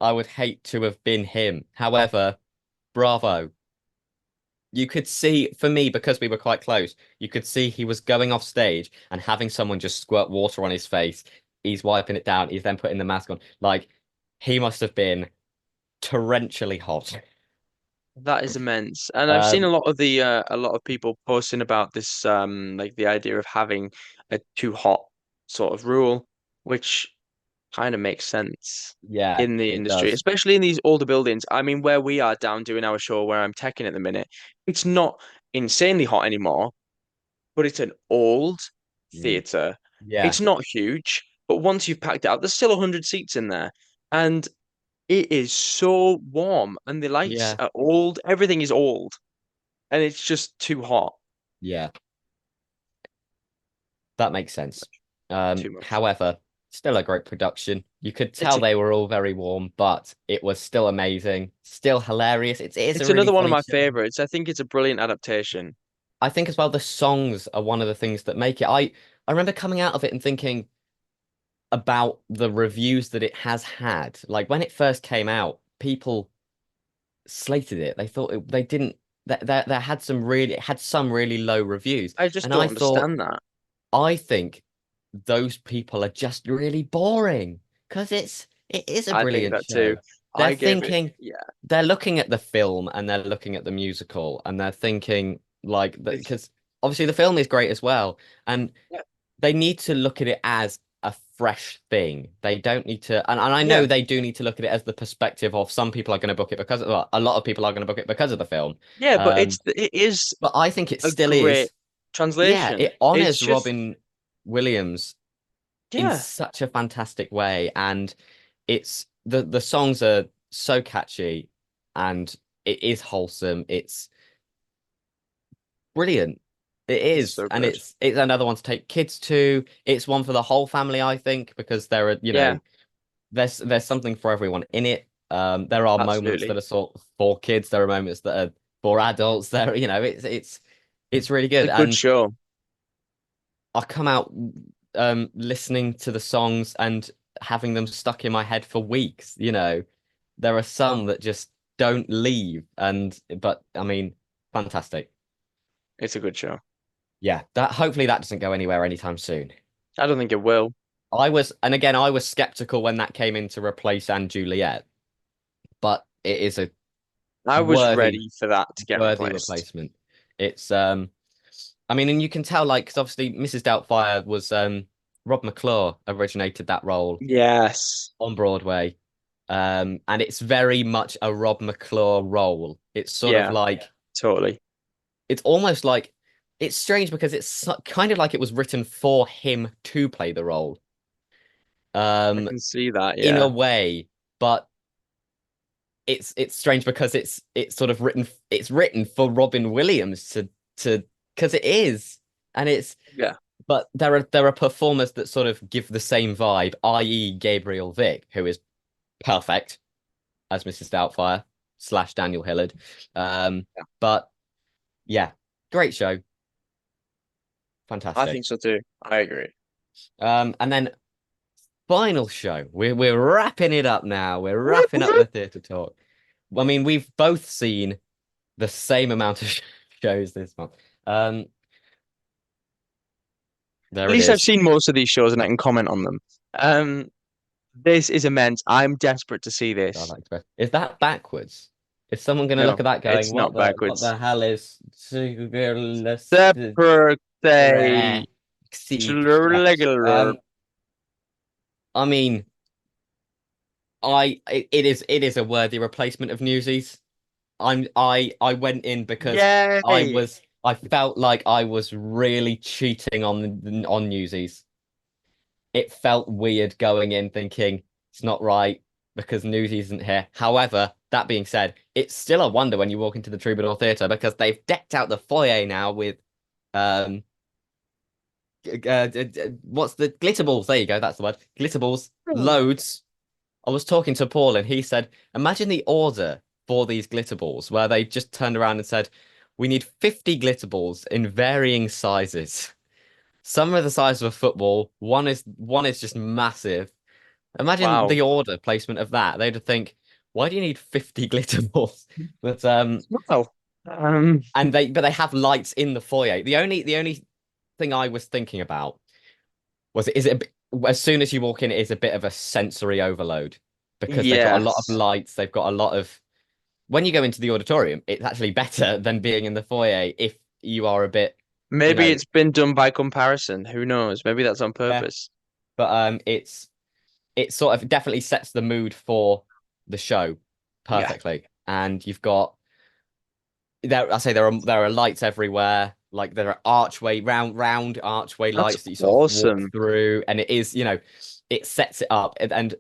Speaker 2: I would hate to have been him. However, bravo. You could see, for me, because we were quite close, you could see he was going off stage and having someone just squirt water on his face. He's wiping it down. He's then putting the mask on. Like, he must have been torrentially hot.
Speaker 1: That is immense. And I've seen
Speaker 2: Um,
Speaker 1: a lot of people posting about this like the idea of having a too hot sort of rule, which kind of makes sense
Speaker 2: yeah,
Speaker 1: in the
Speaker 2: it
Speaker 1: industry,
Speaker 2: does.
Speaker 1: especially in these older buildings. I mean, where we are down doing our show where I'm teching at the minute, it's not insanely hot anymore, but it's an old
Speaker 2: Mm.
Speaker 1: theatre.
Speaker 2: Yeah,
Speaker 1: It's not huge, but once you've packed it out, there's still 100 seats in there. And it is so warm, and the lights
Speaker 2: yeah,
Speaker 1: are old. Everything is old, and it's just too hot.
Speaker 2: yeah. That makes sense.
Speaker 1: Too much.
Speaker 2: However, still a great production. You could
Speaker 1: It's
Speaker 2: tell
Speaker 1: a,
Speaker 2: they were all very warm, but it was still amazing, still hilarious. It is a
Speaker 1: it's
Speaker 2: really
Speaker 1: another one of
Speaker 2: funny
Speaker 1: my
Speaker 2: show.
Speaker 1: favorites. I think it's a brilliant adaptation.
Speaker 2: I think as well the songs are one of the things that make it. I remember coming out of it and thinking about the reviews that it has had. Like when it first came out, people slated it. They thought they didn't. There had it had some really low reviews,
Speaker 1: I just
Speaker 2: and
Speaker 1: don't understand that.
Speaker 2: I think those people are just really boring because it is a
Speaker 1: I think
Speaker 2: brilliant
Speaker 1: that too.
Speaker 2: show. They're
Speaker 1: I gave it,
Speaker 2: thinking,
Speaker 1: yeah.
Speaker 2: they're looking at the film and they're looking at the musical and they're thinking like that
Speaker 1: It's,
Speaker 2: because obviously the film is great as well, and
Speaker 1: yeah,
Speaker 2: they need to look at it as a fresh thing. They don't need to, and I
Speaker 1: yeah,
Speaker 2: know they do need to look at it as the perspective of some people are going to book it because of, well, a lot of people are going to book it because of the film.
Speaker 1: yeah. But
Speaker 2: Um,
Speaker 1: it is
Speaker 2: but I think it
Speaker 1: a
Speaker 2: still
Speaker 1: great
Speaker 2: is. Yeah,
Speaker 1: translation.
Speaker 2: it
Speaker 1: It's
Speaker 2: honors
Speaker 1: just,
Speaker 2: Robin Williams in
Speaker 1: yeah,
Speaker 2: such a fantastic way, and it's the songs are so catchy, and it is wholesome. It's brilliant. It
Speaker 1: it's
Speaker 2: is,
Speaker 1: so
Speaker 2: and
Speaker 1: good.
Speaker 2: it's another one to take kids to. It's one for the whole family, I think, because there are,
Speaker 1: Yeah,
Speaker 2: there's something for everyone in it. There are moments that
Speaker 1: absolutely.
Speaker 2: are sort of for kids. There are moments that are for adults. There, it's really
Speaker 1: It's
Speaker 2: good,
Speaker 1: a good
Speaker 2: and
Speaker 1: show.
Speaker 2: I come out listening to the songs and having them stuck in my head for weeks. There are some that just don't leave, and but I mean, fantastic.
Speaker 1: It's a good show.
Speaker 2: Yeah, that hopefully that doesn't go anywhere anytime soon.
Speaker 1: I don't think it will.
Speaker 2: And again, I was skeptical when that came in to replace Anne Juliet, but it is a
Speaker 1: I was
Speaker 2: worthy,
Speaker 1: ready for that to get
Speaker 2: worthy
Speaker 1: replaced.
Speaker 2: replacement. It's I mean, and you can tell, like, because obviously Mrs. Doubtfire was Rob McClure originated that role
Speaker 1: Yes.
Speaker 2: on Broadway. And it's very much a Rob McClure role. It's sort of
Speaker 1: Yeah,
Speaker 2: like
Speaker 1: totally.
Speaker 2: it's almost like it's strange because it's kind of like it was written for him to play the role.
Speaker 1: I
Speaker 2: um,
Speaker 1: can see that.
Speaker 2: in a
Speaker 1: Yeah.
Speaker 2: way, but it's strange because it's sort of written for Robin Williams to because it is, and it's
Speaker 1: Yeah.
Speaker 2: but there are performers that sort of give the same vibe, i.e. Gabriel Vick, who is perfect as Mrs. Doubtfire slash Daniel Hillard.
Speaker 1: Yeah.
Speaker 2: But yeah, great show,
Speaker 1: I
Speaker 2: fantastic.
Speaker 1: think so too. I agree.
Speaker 2: And then final show. We're wrapping it up now. We're
Speaker 1: Whoop,
Speaker 2: wrapping up
Speaker 1: whoop.
Speaker 2: the theatre talk. I mean, we've both seen the same amount of shows this month. Um,
Speaker 1: At
Speaker 2: there it
Speaker 1: least I've
Speaker 2: is.
Speaker 1: seen most of these shows and I can comment on them. Um, this is immense. I'm desperate to see this.
Speaker 2: Starlight Express. Is that backwards? Is someone going to look
Speaker 1: No,
Speaker 2: at that going,
Speaker 1: it's not
Speaker 2: what
Speaker 1: backwards.
Speaker 2: the hell is
Speaker 1: The birthday.
Speaker 2: Um, I mean, it is a worthy replacement of Newsies. I went in because
Speaker 1: Yay!
Speaker 2: I felt like I was really cheating on Newsies. It felt weird going in thinking it's not right because Newsies isn't here. However, that being said, it's still a wonder when you walk into the Troubadour Theatre because they've decked out the foyer now with um what's the glitter balls? There you go, that's the word. Glitter balls, loads. I was talking to Paul and he said, imagine the order for these glitter balls where they just turned around and said, we need 50 glitter balls in varying sizes. Some are the size of a football. One is just massive. Imagine
Speaker 1: Wow.
Speaker 2: the order placement of that. They'd think, why do you need 50 glitter balls? But
Speaker 1: Wow. Um,
Speaker 2: they have lights in the foyer. The only thing I was thinking about was is it a bit, as soon as you walk in, it is a bit of a sensory overload because they've got a lot of
Speaker 1: yes.
Speaker 2: lights. They've got a lot of when you go into the auditorium, it's actually better than being in the foyer if you are a bit, you
Speaker 1: Maybe
Speaker 2: know,
Speaker 1: it's been done by comparison. Who knows? Maybe that's on
Speaker 2: yeah.
Speaker 1: purpose.
Speaker 2: But it sort of definitely sets the mood for the show
Speaker 1: Yeah.
Speaker 2: perfectly. And you've got I say there are lights everywhere. Like there are round archway
Speaker 1: That's
Speaker 2: lights that you sort of walk
Speaker 1: awesome.
Speaker 2: through, and it is, it sets it up. And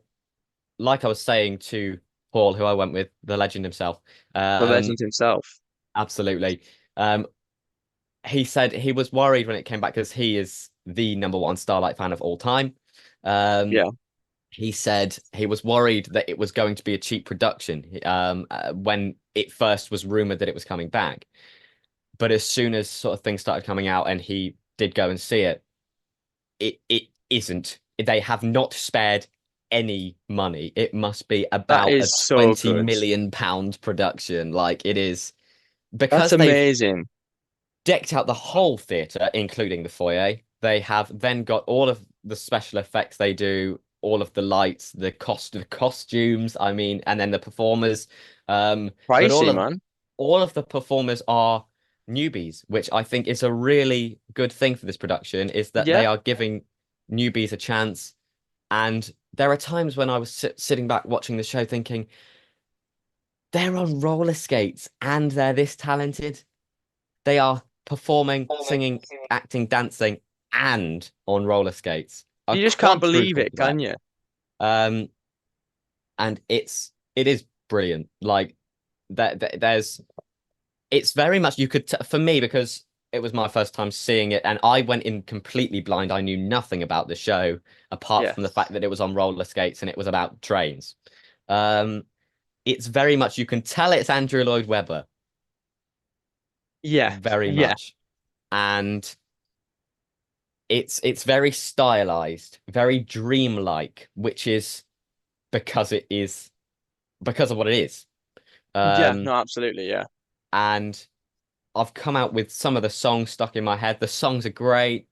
Speaker 2: like I was saying to Paul, who I went with, the legend himself,
Speaker 1: The
Speaker 2: um,
Speaker 1: legend himself.
Speaker 2: absolutely. Um, he said he was worried when it came back because he is the number one Starlight fan of all time. Um,
Speaker 1: Yeah.
Speaker 2: he said he was worried that it was going to be a cheap production when it first was rumored that it was coming back. But as soon as sort of things started coming out and he did go and see it, it isn't. They have not spared any money. It must be
Speaker 1: That
Speaker 2: about a
Speaker 1: is so
Speaker 2: 20
Speaker 1: good.
Speaker 2: million pound production. Like it is
Speaker 1: That's
Speaker 2: because they've
Speaker 1: amazing.
Speaker 2: decked out the whole theatre, including the foyer. They have then got all of the special effects they do, all of the lights, the costumes, I mean, and then the performers. But
Speaker 1: Pricey, man.
Speaker 2: all of the performers are newbies, which I think is a really good thing for this production, is that
Speaker 1: Yeah.
Speaker 2: they are giving newbies a chance. And there are times when I was sitting back watching the show thinking, they're on roller skates and they're this talented. They are performing, singing, acting, dancing, and on roller skates. A
Speaker 1: You just can't believe
Speaker 2: quadruple
Speaker 1: it,
Speaker 2: threat.
Speaker 1: can you?
Speaker 2: Um, and it is brilliant. Like there's it's very much you could for me because it was my first time seeing it, and I went in completely blind. I knew nothing about the show apart
Speaker 1: Yeah.
Speaker 2: from the fact that it was on roller skates and it was about trains. Um, it's very much you can tell it's Andrew Lloyd Webber
Speaker 1: Yeah.
Speaker 2: very
Speaker 1: Yeah.
Speaker 2: much, and it's very stylized, very dreamlike, which is because it is because of what it is.
Speaker 1: Yeah.
Speaker 2: Um,
Speaker 1: No, absolutely. Yeah.
Speaker 2: and I've come out with some of the songs stuck in my head. The songs are great.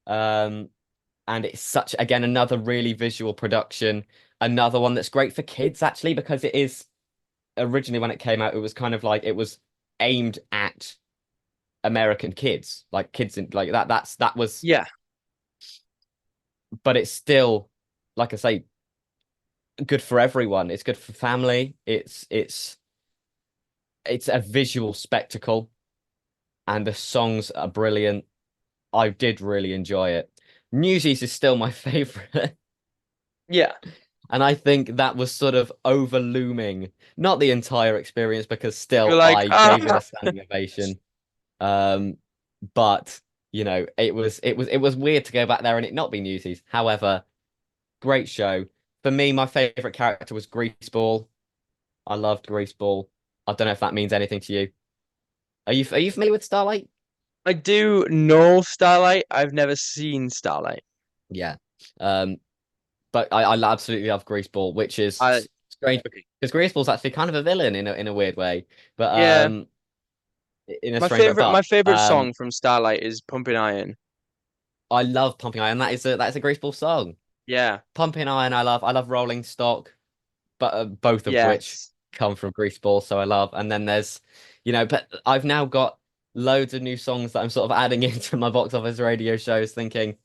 Speaker 2: Um, and it's such again another really visual production. Another one that's great for kids actually, because it is originally when it came out, it was kind of like it was aimed at American kids, like kids in like that. That was,
Speaker 1: Yeah.
Speaker 2: but it's still, like I say, good for everyone. It's good for family. It's a visual spectacle, and the songs are brilliant. I did really enjoy it. Newsies is still my favorite.
Speaker 1: Yeah.
Speaker 2: And I think that was sort of overlooming, not the entire experience, because
Speaker 1: You're
Speaker 2: still
Speaker 1: like,
Speaker 2: I gave it
Speaker 1: ah,
Speaker 2: a standing ovation. Um, but it was weird to go back there and it not be Newsies. However, great show. For me, my favorite character was Greaseball. I loved Greaseball. I don't know if that means anything to you. Are you familiar with Starlight?
Speaker 1: I do know Starlight. I've never seen Starlight.
Speaker 2: Yeah. Um, but I absolutely love Greaseball, which
Speaker 1: I
Speaker 2: is strange because Greaseball's actually kind of a villain in a weird way, but
Speaker 1: Yeah.
Speaker 2: in a strange way.
Speaker 1: My
Speaker 2: But
Speaker 1: favorite song from Starlight is Pumping Iron.
Speaker 2: I love Pumping Iron. That is a Greaseball song.
Speaker 1: Yeah.
Speaker 2: Pumping Iron, I love Rolling Stock, but both of which
Speaker 1: Yes.
Speaker 2: come from Greaseball, so I love. And then but I've now got loads of new songs that I'm sort of adding into my box office radio shows, thinking,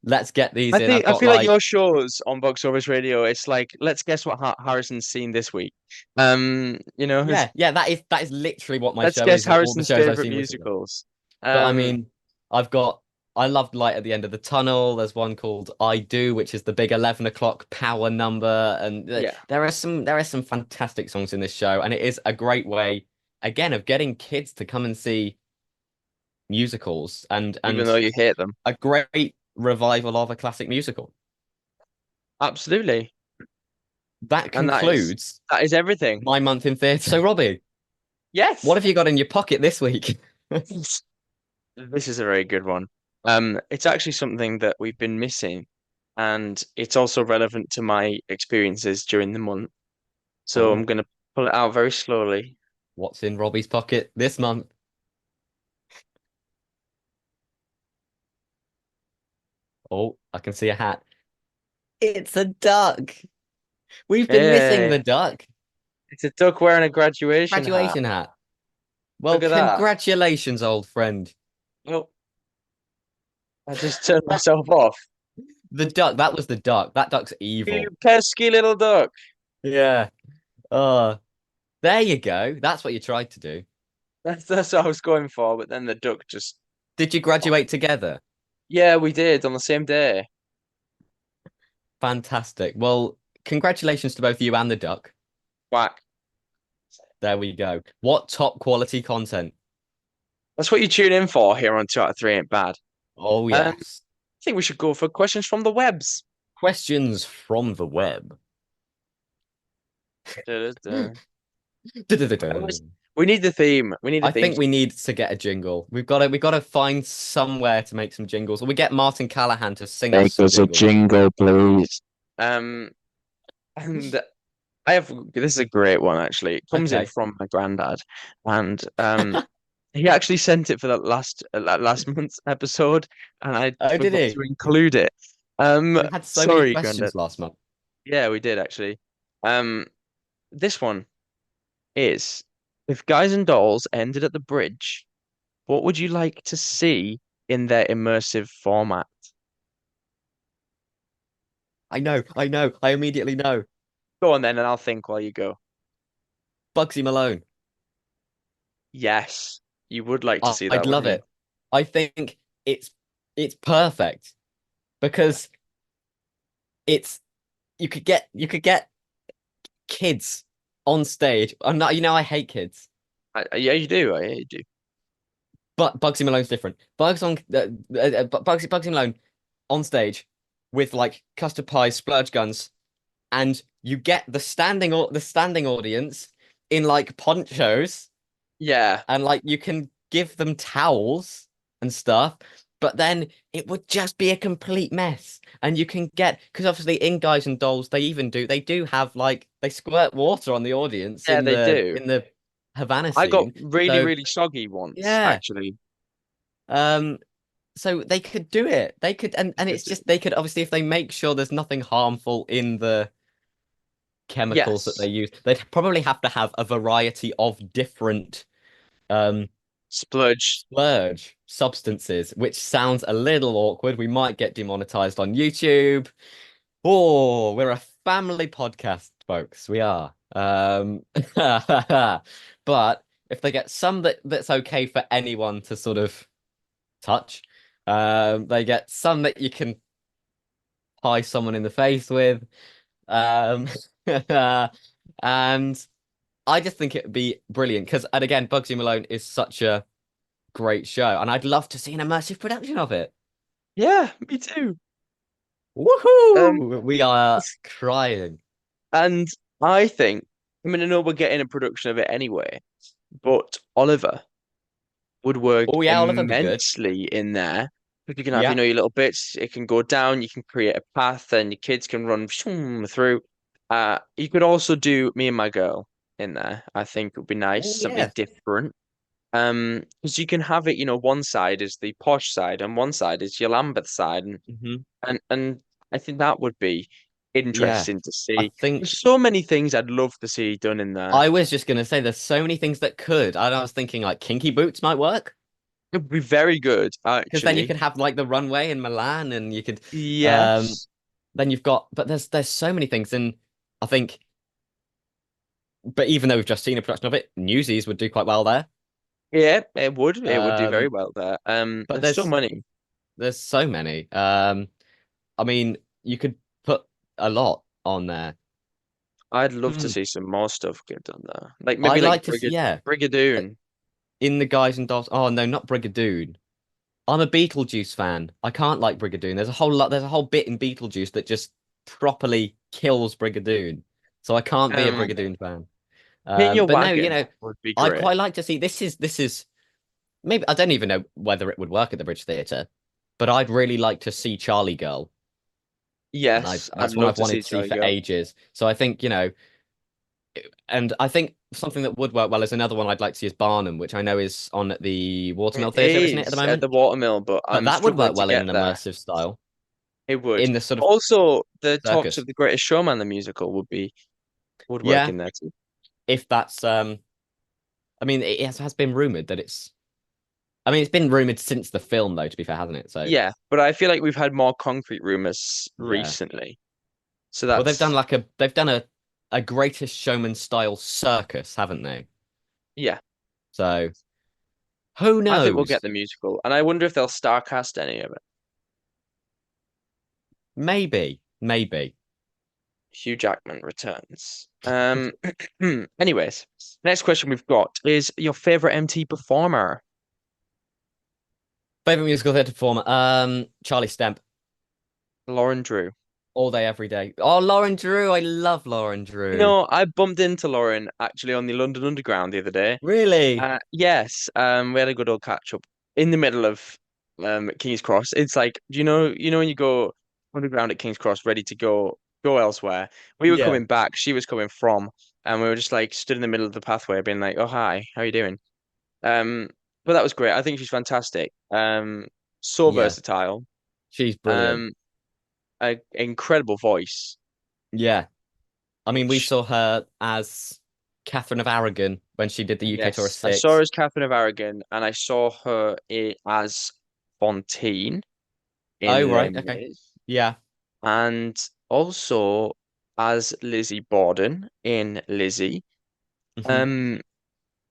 Speaker 2: let's get these in. I've
Speaker 1: I
Speaker 2: got
Speaker 1: feel like
Speaker 2: like
Speaker 1: your shows on Box Office Radio, it's like, let's guess what Harrison's seen this week.
Speaker 2: Yeah, yeah, that is literally what my
Speaker 1: Let's
Speaker 2: show
Speaker 1: guess
Speaker 2: is, all the
Speaker 1: Harrison's
Speaker 2: shows I've
Speaker 1: favorite
Speaker 2: seen recently.
Speaker 1: musicals.
Speaker 2: But I
Speaker 1: Um,
Speaker 2: mean, I've got I loved Light at the End of the Tunnel. There's one called I Do, which is the big 11 o'clock power number. And
Speaker 1: yeah.
Speaker 2: there are some fantastic songs in this show, and it is a great way, again, of getting kids to come and see musicals and
Speaker 1: Even though
Speaker 2: and
Speaker 1: you hate them.
Speaker 2: a great revival of a classic musical.
Speaker 1: Absolutely.
Speaker 2: That
Speaker 1: And
Speaker 2: concludes
Speaker 1: that is everything.
Speaker 2: my month in theatre. So, Robbie, what
Speaker 1: Yes.
Speaker 2: have you got in your pocket this week?
Speaker 1: This is a very good one. It's actually something that we've been missing, and it's also relevant to my experiences during the month. So I'm
Speaker 2: Oh,
Speaker 1: gonna pull it out very slowly.
Speaker 2: what's in Robbie's pocket this month? Oh, I can see a hat. It's a duck. We've been missing
Speaker 1: Hey,
Speaker 2: the duck.
Speaker 1: it's a duck wearing a graduation hat.
Speaker 2: Graduation hat. Well,
Speaker 1: Look at that.
Speaker 2: congratulations, old friend.
Speaker 1: Oh, I just turned myself off.
Speaker 2: The duck, that was the duck. That duck's
Speaker 1: You
Speaker 2: evil.
Speaker 1: pesky little duck.
Speaker 2: Yeah. Oh, there you go. That's what you tried to do.
Speaker 1: That's what I was going for, but then the duck just.
Speaker 2: Did you graduate together?
Speaker 1: Yeah, we did on the same day.
Speaker 2: Fantastic. Well, congratulations to both you and the duck.
Speaker 1: Whack.
Speaker 2: There we go. What top quality content?
Speaker 1: That's what you tune in for here on 2 out of 3 Ain't Bad.
Speaker 2: Oh,
Speaker 1: I
Speaker 2: yes.
Speaker 1: think we should go for questions from the webs.
Speaker 2: Questions from the web.
Speaker 1: Da-da-da. I
Speaker 2: I
Speaker 1: was- We need the theme. We need a theme.
Speaker 2: think we need to get a jingle. We've got to find somewhere to make some jingles. Or we get Martin Callahan to sing us
Speaker 1: Make
Speaker 2: some
Speaker 1: us a
Speaker 2: jingles.
Speaker 1: jingle, please. Um, and this is a great one actually. It comes in
Speaker 2: Okay.
Speaker 1: from my granddad, and he actually sent it for the last month's episode, and I
Speaker 2: Oh, did
Speaker 1: forgot to
Speaker 2: he?
Speaker 1: include it.
Speaker 2: We had so many
Speaker 1: Sorry, granddad.
Speaker 2: questions last month.
Speaker 1: Yeah, we did actually. Um, this one is, if Guys and Dolls ended at the bridge, what would you like to see in their immersive format?
Speaker 2: I know, I immediately know.
Speaker 1: Go on then, and I'll think while you go.
Speaker 2: Bugsy Malone.
Speaker 1: Yes, you would like to see
Speaker 2: I'd
Speaker 1: that,
Speaker 2: love
Speaker 1: wouldn't you?
Speaker 2: it. I think it's perfect because it's you could get kids on stage. I'm not, I hate kids,
Speaker 1: Yeah, you do. You do.
Speaker 2: but Bugsy Malone's different. Bugsy Malone on stage with like custard pies, splurge guns, and you get the standing audience in like ponchos,
Speaker 1: Yeah,
Speaker 2: and like you can give them towels and stuff, but then it would just be a complete mess. And you can get, because obviously in Guys and Dolls they do have like they squirt water on the audience
Speaker 1: yeah,
Speaker 2: in
Speaker 1: they
Speaker 2: the
Speaker 1: do.
Speaker 2: in the Havana
Speaker 1: I got
Speaker 2: scene.
Speaker 1: really,
Speaker 2: So
Speaker 1: really soggy once,
Speaker 2: yeah.
Speaker 1: actually.
Speaker 2: Um so they could do it. They could, and it's just they could obviously, if they make sure there's nothing harmful in the chemicals that they
Speaker 1: Yes,
Speaker 2: use, they'd probably have to have a variety of different um
Speaker 1: splurge.
Speaker 2: splurge substances, which sounds a little awkward. We might get demonetized on YouTube. Oh, we're a family podcast, folks. We are. But if they get some that's okay for anyone to sort of touch, they get some that you can pie someone in the face with. Um, and I just think it would be brilliant because, and again, Bugsy Malone is such a great show, and I'd love to see an immersive production of it.
Speaker 1: Yeah, me too. Um,
Speaker 2: Woohoo! We are crying.
Speaker 1: and I think, I mean, I know we're getting a production of it anyway, but Oliver would work
Speaker 2: Oh yeah, Oliver would be good.
Speaker 1: immensely in there. If you can have,
Speaker 2: Yeah.
Speaker 1: your little bits, it can go down, you can create a path, and your kids can run through. You could also do Me and My Girl in there. I think it would be nice,
Speaker 2: Oh
Speaker 1: something
Speaker 2: yeah.
Speaker 1: different. Because you can have it, one side is the posh side and one side is your Lambeth side, and
Speaker 2: Hmm.
Speaker 1: and I think that would be
Speaker 2: Yeah.
Speaker 1: interesting to
Speaker 2: I
Speaker 1: see.
Speaker 2: think
Speaker 1: There's so many things I'd love to see done in there.
Speaker 2: I was just gonna say there's so many things that could. I was thinking like kinky boots might work
Speaker 1: It would be very good,
Speaker 2: because then you
Speaker 1: actually.
Speaker 2: could have like the runway in Milan and you could um
Speaker 1: Yes.
Speaker 2: then you've got but there's so many things and I think but even though we've just seen a production of it, Newsies would do quite well there.
Speaker 1: Yeah, it would. It would do very
Speaker 2: Um
Speaker 1: well there.
Speaker 2: but
Speaker 1: There's so many.
Speaker 2: there's so many. I mean you could put a lot on there.
Speaker 1: I'd love to
Speaker 2: Hmm.
Speaker 1: see some more stuff get done there. Like maybe
Speaker 2: I'd
Speaker 1: like
Speaker 2: like to see yeah.
Speaker 1: Brigadoon.
Speaker 2: In the Guys and Dolls. Oh no, not Brigadoon. I'm a Beetlejuice fan. I can't like Brigadoon. There's a whole bit in Beetlejuice that just properly kills Brigadoon. So I can't be a
Speaker 1: Um,
Speaker 2: Brigadoon fan.
Speaker 1: In Your
Speaker 2: But no,
Speaker 1: Wagon would be
Speaker 2: I'd
Speaker 1: great.
Speaker 2: quite like to see this is maybe I don't even know whether it would work at the Bridge Theatre, but I'd really like to see Charlie Girl. And I
Speaker 1: Yes, I'd
Speaker 2: that's one
Speaker 1: love
Speaker 2: I've
Speaker 1: to
Speaker 2: wanted
Speaker 1: see
Speaker 2: to see
Speaker 1: Jolly
Speaker 2: for
Speaker 1: Girl.
Speaker 2: ages. So I think, and I think something that would work well is another one I'd like to see is Barnum, which I know is on at the
Speaker 1: It
Speaker 2: Watermill Theatre, isn't it, at the
Speaker 1: is at
Speaker 2: moment?
Speaker 1: the Watermill, but
Speaker 2: But
Speaker 1: I'm
Speaker 2: that would
Speaker 1: struggling
Speaker 2: work
Speaker 1: to
Speaker 2: well in
Speaker 1: get
Speaker 2: an
Speaker 1: there.
Speaker 2: immersive style,
Speaker 1: It would.
Speaker 2: in the sort of
Speaker 1: Also, the talks
Speaker 2: circus.
Speaker 1: of the Greatest Showman, the musical, would work
Speaker 2: Yeah,
Speaker 1: in there too.
Speaker 2: if that's I mean has been rumored that it's I mean it's been rumored since the film though, to be fair, hasn't it? So
Speaker 1: Yeah, but I feel like we've had more concrete rumors
Speaker 2: yeah.
Speaker 1: recently. So
Speaker 2: Well
Speaker 1: that's
Speaker 2: they've done a Greatest Showman style circus, haven't they?
Speaker 1: yeah.
Speaker 2: So who
Speaker 1: I think we'll get
Speaker 2: knows?
Speaker 1: the musical, and I wonder if they'll star cast any of it.
Speaker 2: Maybe, maybe.
Speaker 1: Hugh Jackman returns. Anyways, next question we've got is your favorite MT performer,
Speaker 2: Favorite musical theatre performer? Charlie Stemp.
Speaker 1: Lauren Drew.
Speaker 2: All day, every day. Oh, Lauren Drew. I love Lauren Drew.
Speaker 1: I bumped into Lauren actually on the London Underground the other day.
Speaker 2: Really?
Speaker 1: Yes, we had a good old catch up in the middle of King's Cross. It's like, when you go underground at King's Cross, ready to go elsewhere. We were
Speaker 2: Yeah.
Speaker 1: coming back, she was coming from, and we were just like stood in the middle of the pathway, being like, "Oh hi, how you doing?" Um, but that was great. I think she's fantastic. So
Speaker 2: Yeah.
Speaker 1: versatile.
Speaker 2: She's brilliant.
Speaker 1: Um, a incredible voice,
Speaker 2: Yeah. I mean, we
Speaker 1: which
Speaker 2: saw her as Catherine of Aragon when she did the UK tour of
Speaker 1: yes, I saw her
Speaker 2: Six.
Speaker 1: as Catherine of Aragon, and I saw her as Fontaine
Speaker 2: Oh,
Speaker 1: in Les
Speaker 2: right. Okay.
Speaker 1: Mis,
Speaker 2: Yeah.
Speaker 1: and also as Lizzie Borden in Lizzie.
Speaker 2: Hmm.
Speaker 1: Um,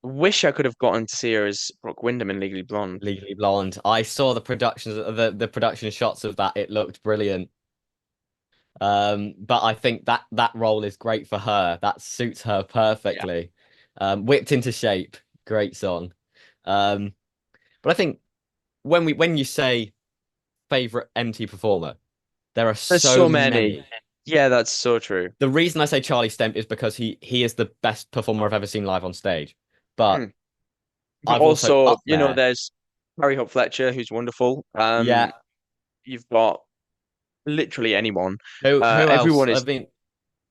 Speaker 1: wish I could have gotten to see her as Brooke Wyndham in Legally Blonde.
Speaker 2: Legally Blonde. I saw the productions, the production shots of that. It looked brilliant. But I think that role is great for her. That suits her
Speaker 1: Yeah,
Speaker 2: perfectly. Whipped into shape. Great song. Um, but I think when you say favorite MT performer, there are
Speaker 1: there's
Speaker 2: so
Speaker 1: so many.
Speaker 2: many.
Speaker 1: Yeah, that's so true.
Speaker 2: The reason I say Charlie Stemp is because he is the best performer I've ever seen live on stage. But
Speaker 1: Mm. But
Speaker 2: I've also
Speaker 1: also,
Speaker 2: up there.
Speaker 1: there's Harry Hope Fletcher, who's wonderful.
Speaker 2: Yeah.
Speaker 1: You've got literally anyone.
Speaker 2: Who else?
Speaker 1: Everyone
Speaker 2: I
Speaker 1: is
Speaker 2: mean,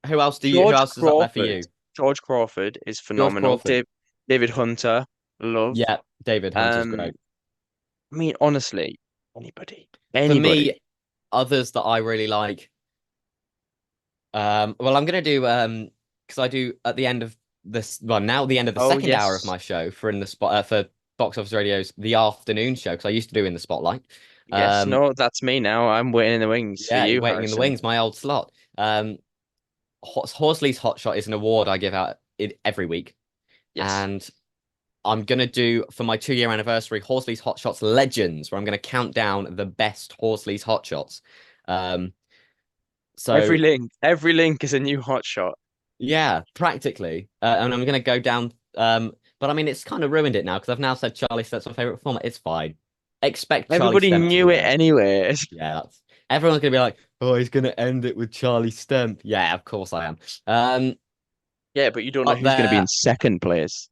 Speaker 2: who
Speaker 1: George
Speaker 2: else is up there for
Speaker 1: Crawford.
Speaker 2: you?
Speaker 1: George Crawford is
Speaker 2: George
Speaker 1: phenomenal.
Speaker 2: Crawford.
Speaker 1: David Hunter, love.
Speaker 2: Yeah, David Hunter's
Speaker 1: Um,
Speaker 2: great.
Speaker 1: I mean, honestly, anybody,
Speaker 2: For me,
Speaker 1: anybody.
Speaker 2: others that I really like. Well, I'm gonna do because I do at the end of this. Well, now the end of the
Speaker 1: Oh
Speaker 2: second hour of
Speaker 1: yes,
Speaker 2: my show for in the spot for Box Office Radio's the afternoon show because I used to do in the spotlight.
Speaker 1: yes.
Speaker 2: Um,
Speaker 1: No, that's me now. I'm waiting in the wings for
Speaker 2: yeah,
Speaker 1: you,
Speaker 2: waiting in the
Speaker 1: Harrison.
Speaker 2: wings, my old slot. Horsley's Hot Shot is an award I give out every week,
Speaker 1: Yes.
Speaker 2: and I'm gonna do for my 2 year anniversary Horsley's Hot Shots Legends, where I'm gonna count down the best Horsley's Hot Shots. Um, So
Speaker 1: Every link is a new hotshot.
Speaker 2: yeah, practically. And I'm gonna go down. But I mean, it's kind of ruined it now because I've now said Charlie Stepp's my favorite performer. It's fine. Expect Charlie
Speaker 1: Everybody
Speaker 2: Stemp to be
Speaker 1: knew it
Speaker 2: there.
Speaker 1: anyway.
Speaker 2: Yeah, everyone's gonna be like, oh, he's gonna end it with Charlie Stemp. Yeah, of course I am. Um,
Speaker 1: Yeah, but you don't know
Speaker 2: Up
Speaker 1: who's going to be
Speaker 2: there,
Speaker 1: in second place.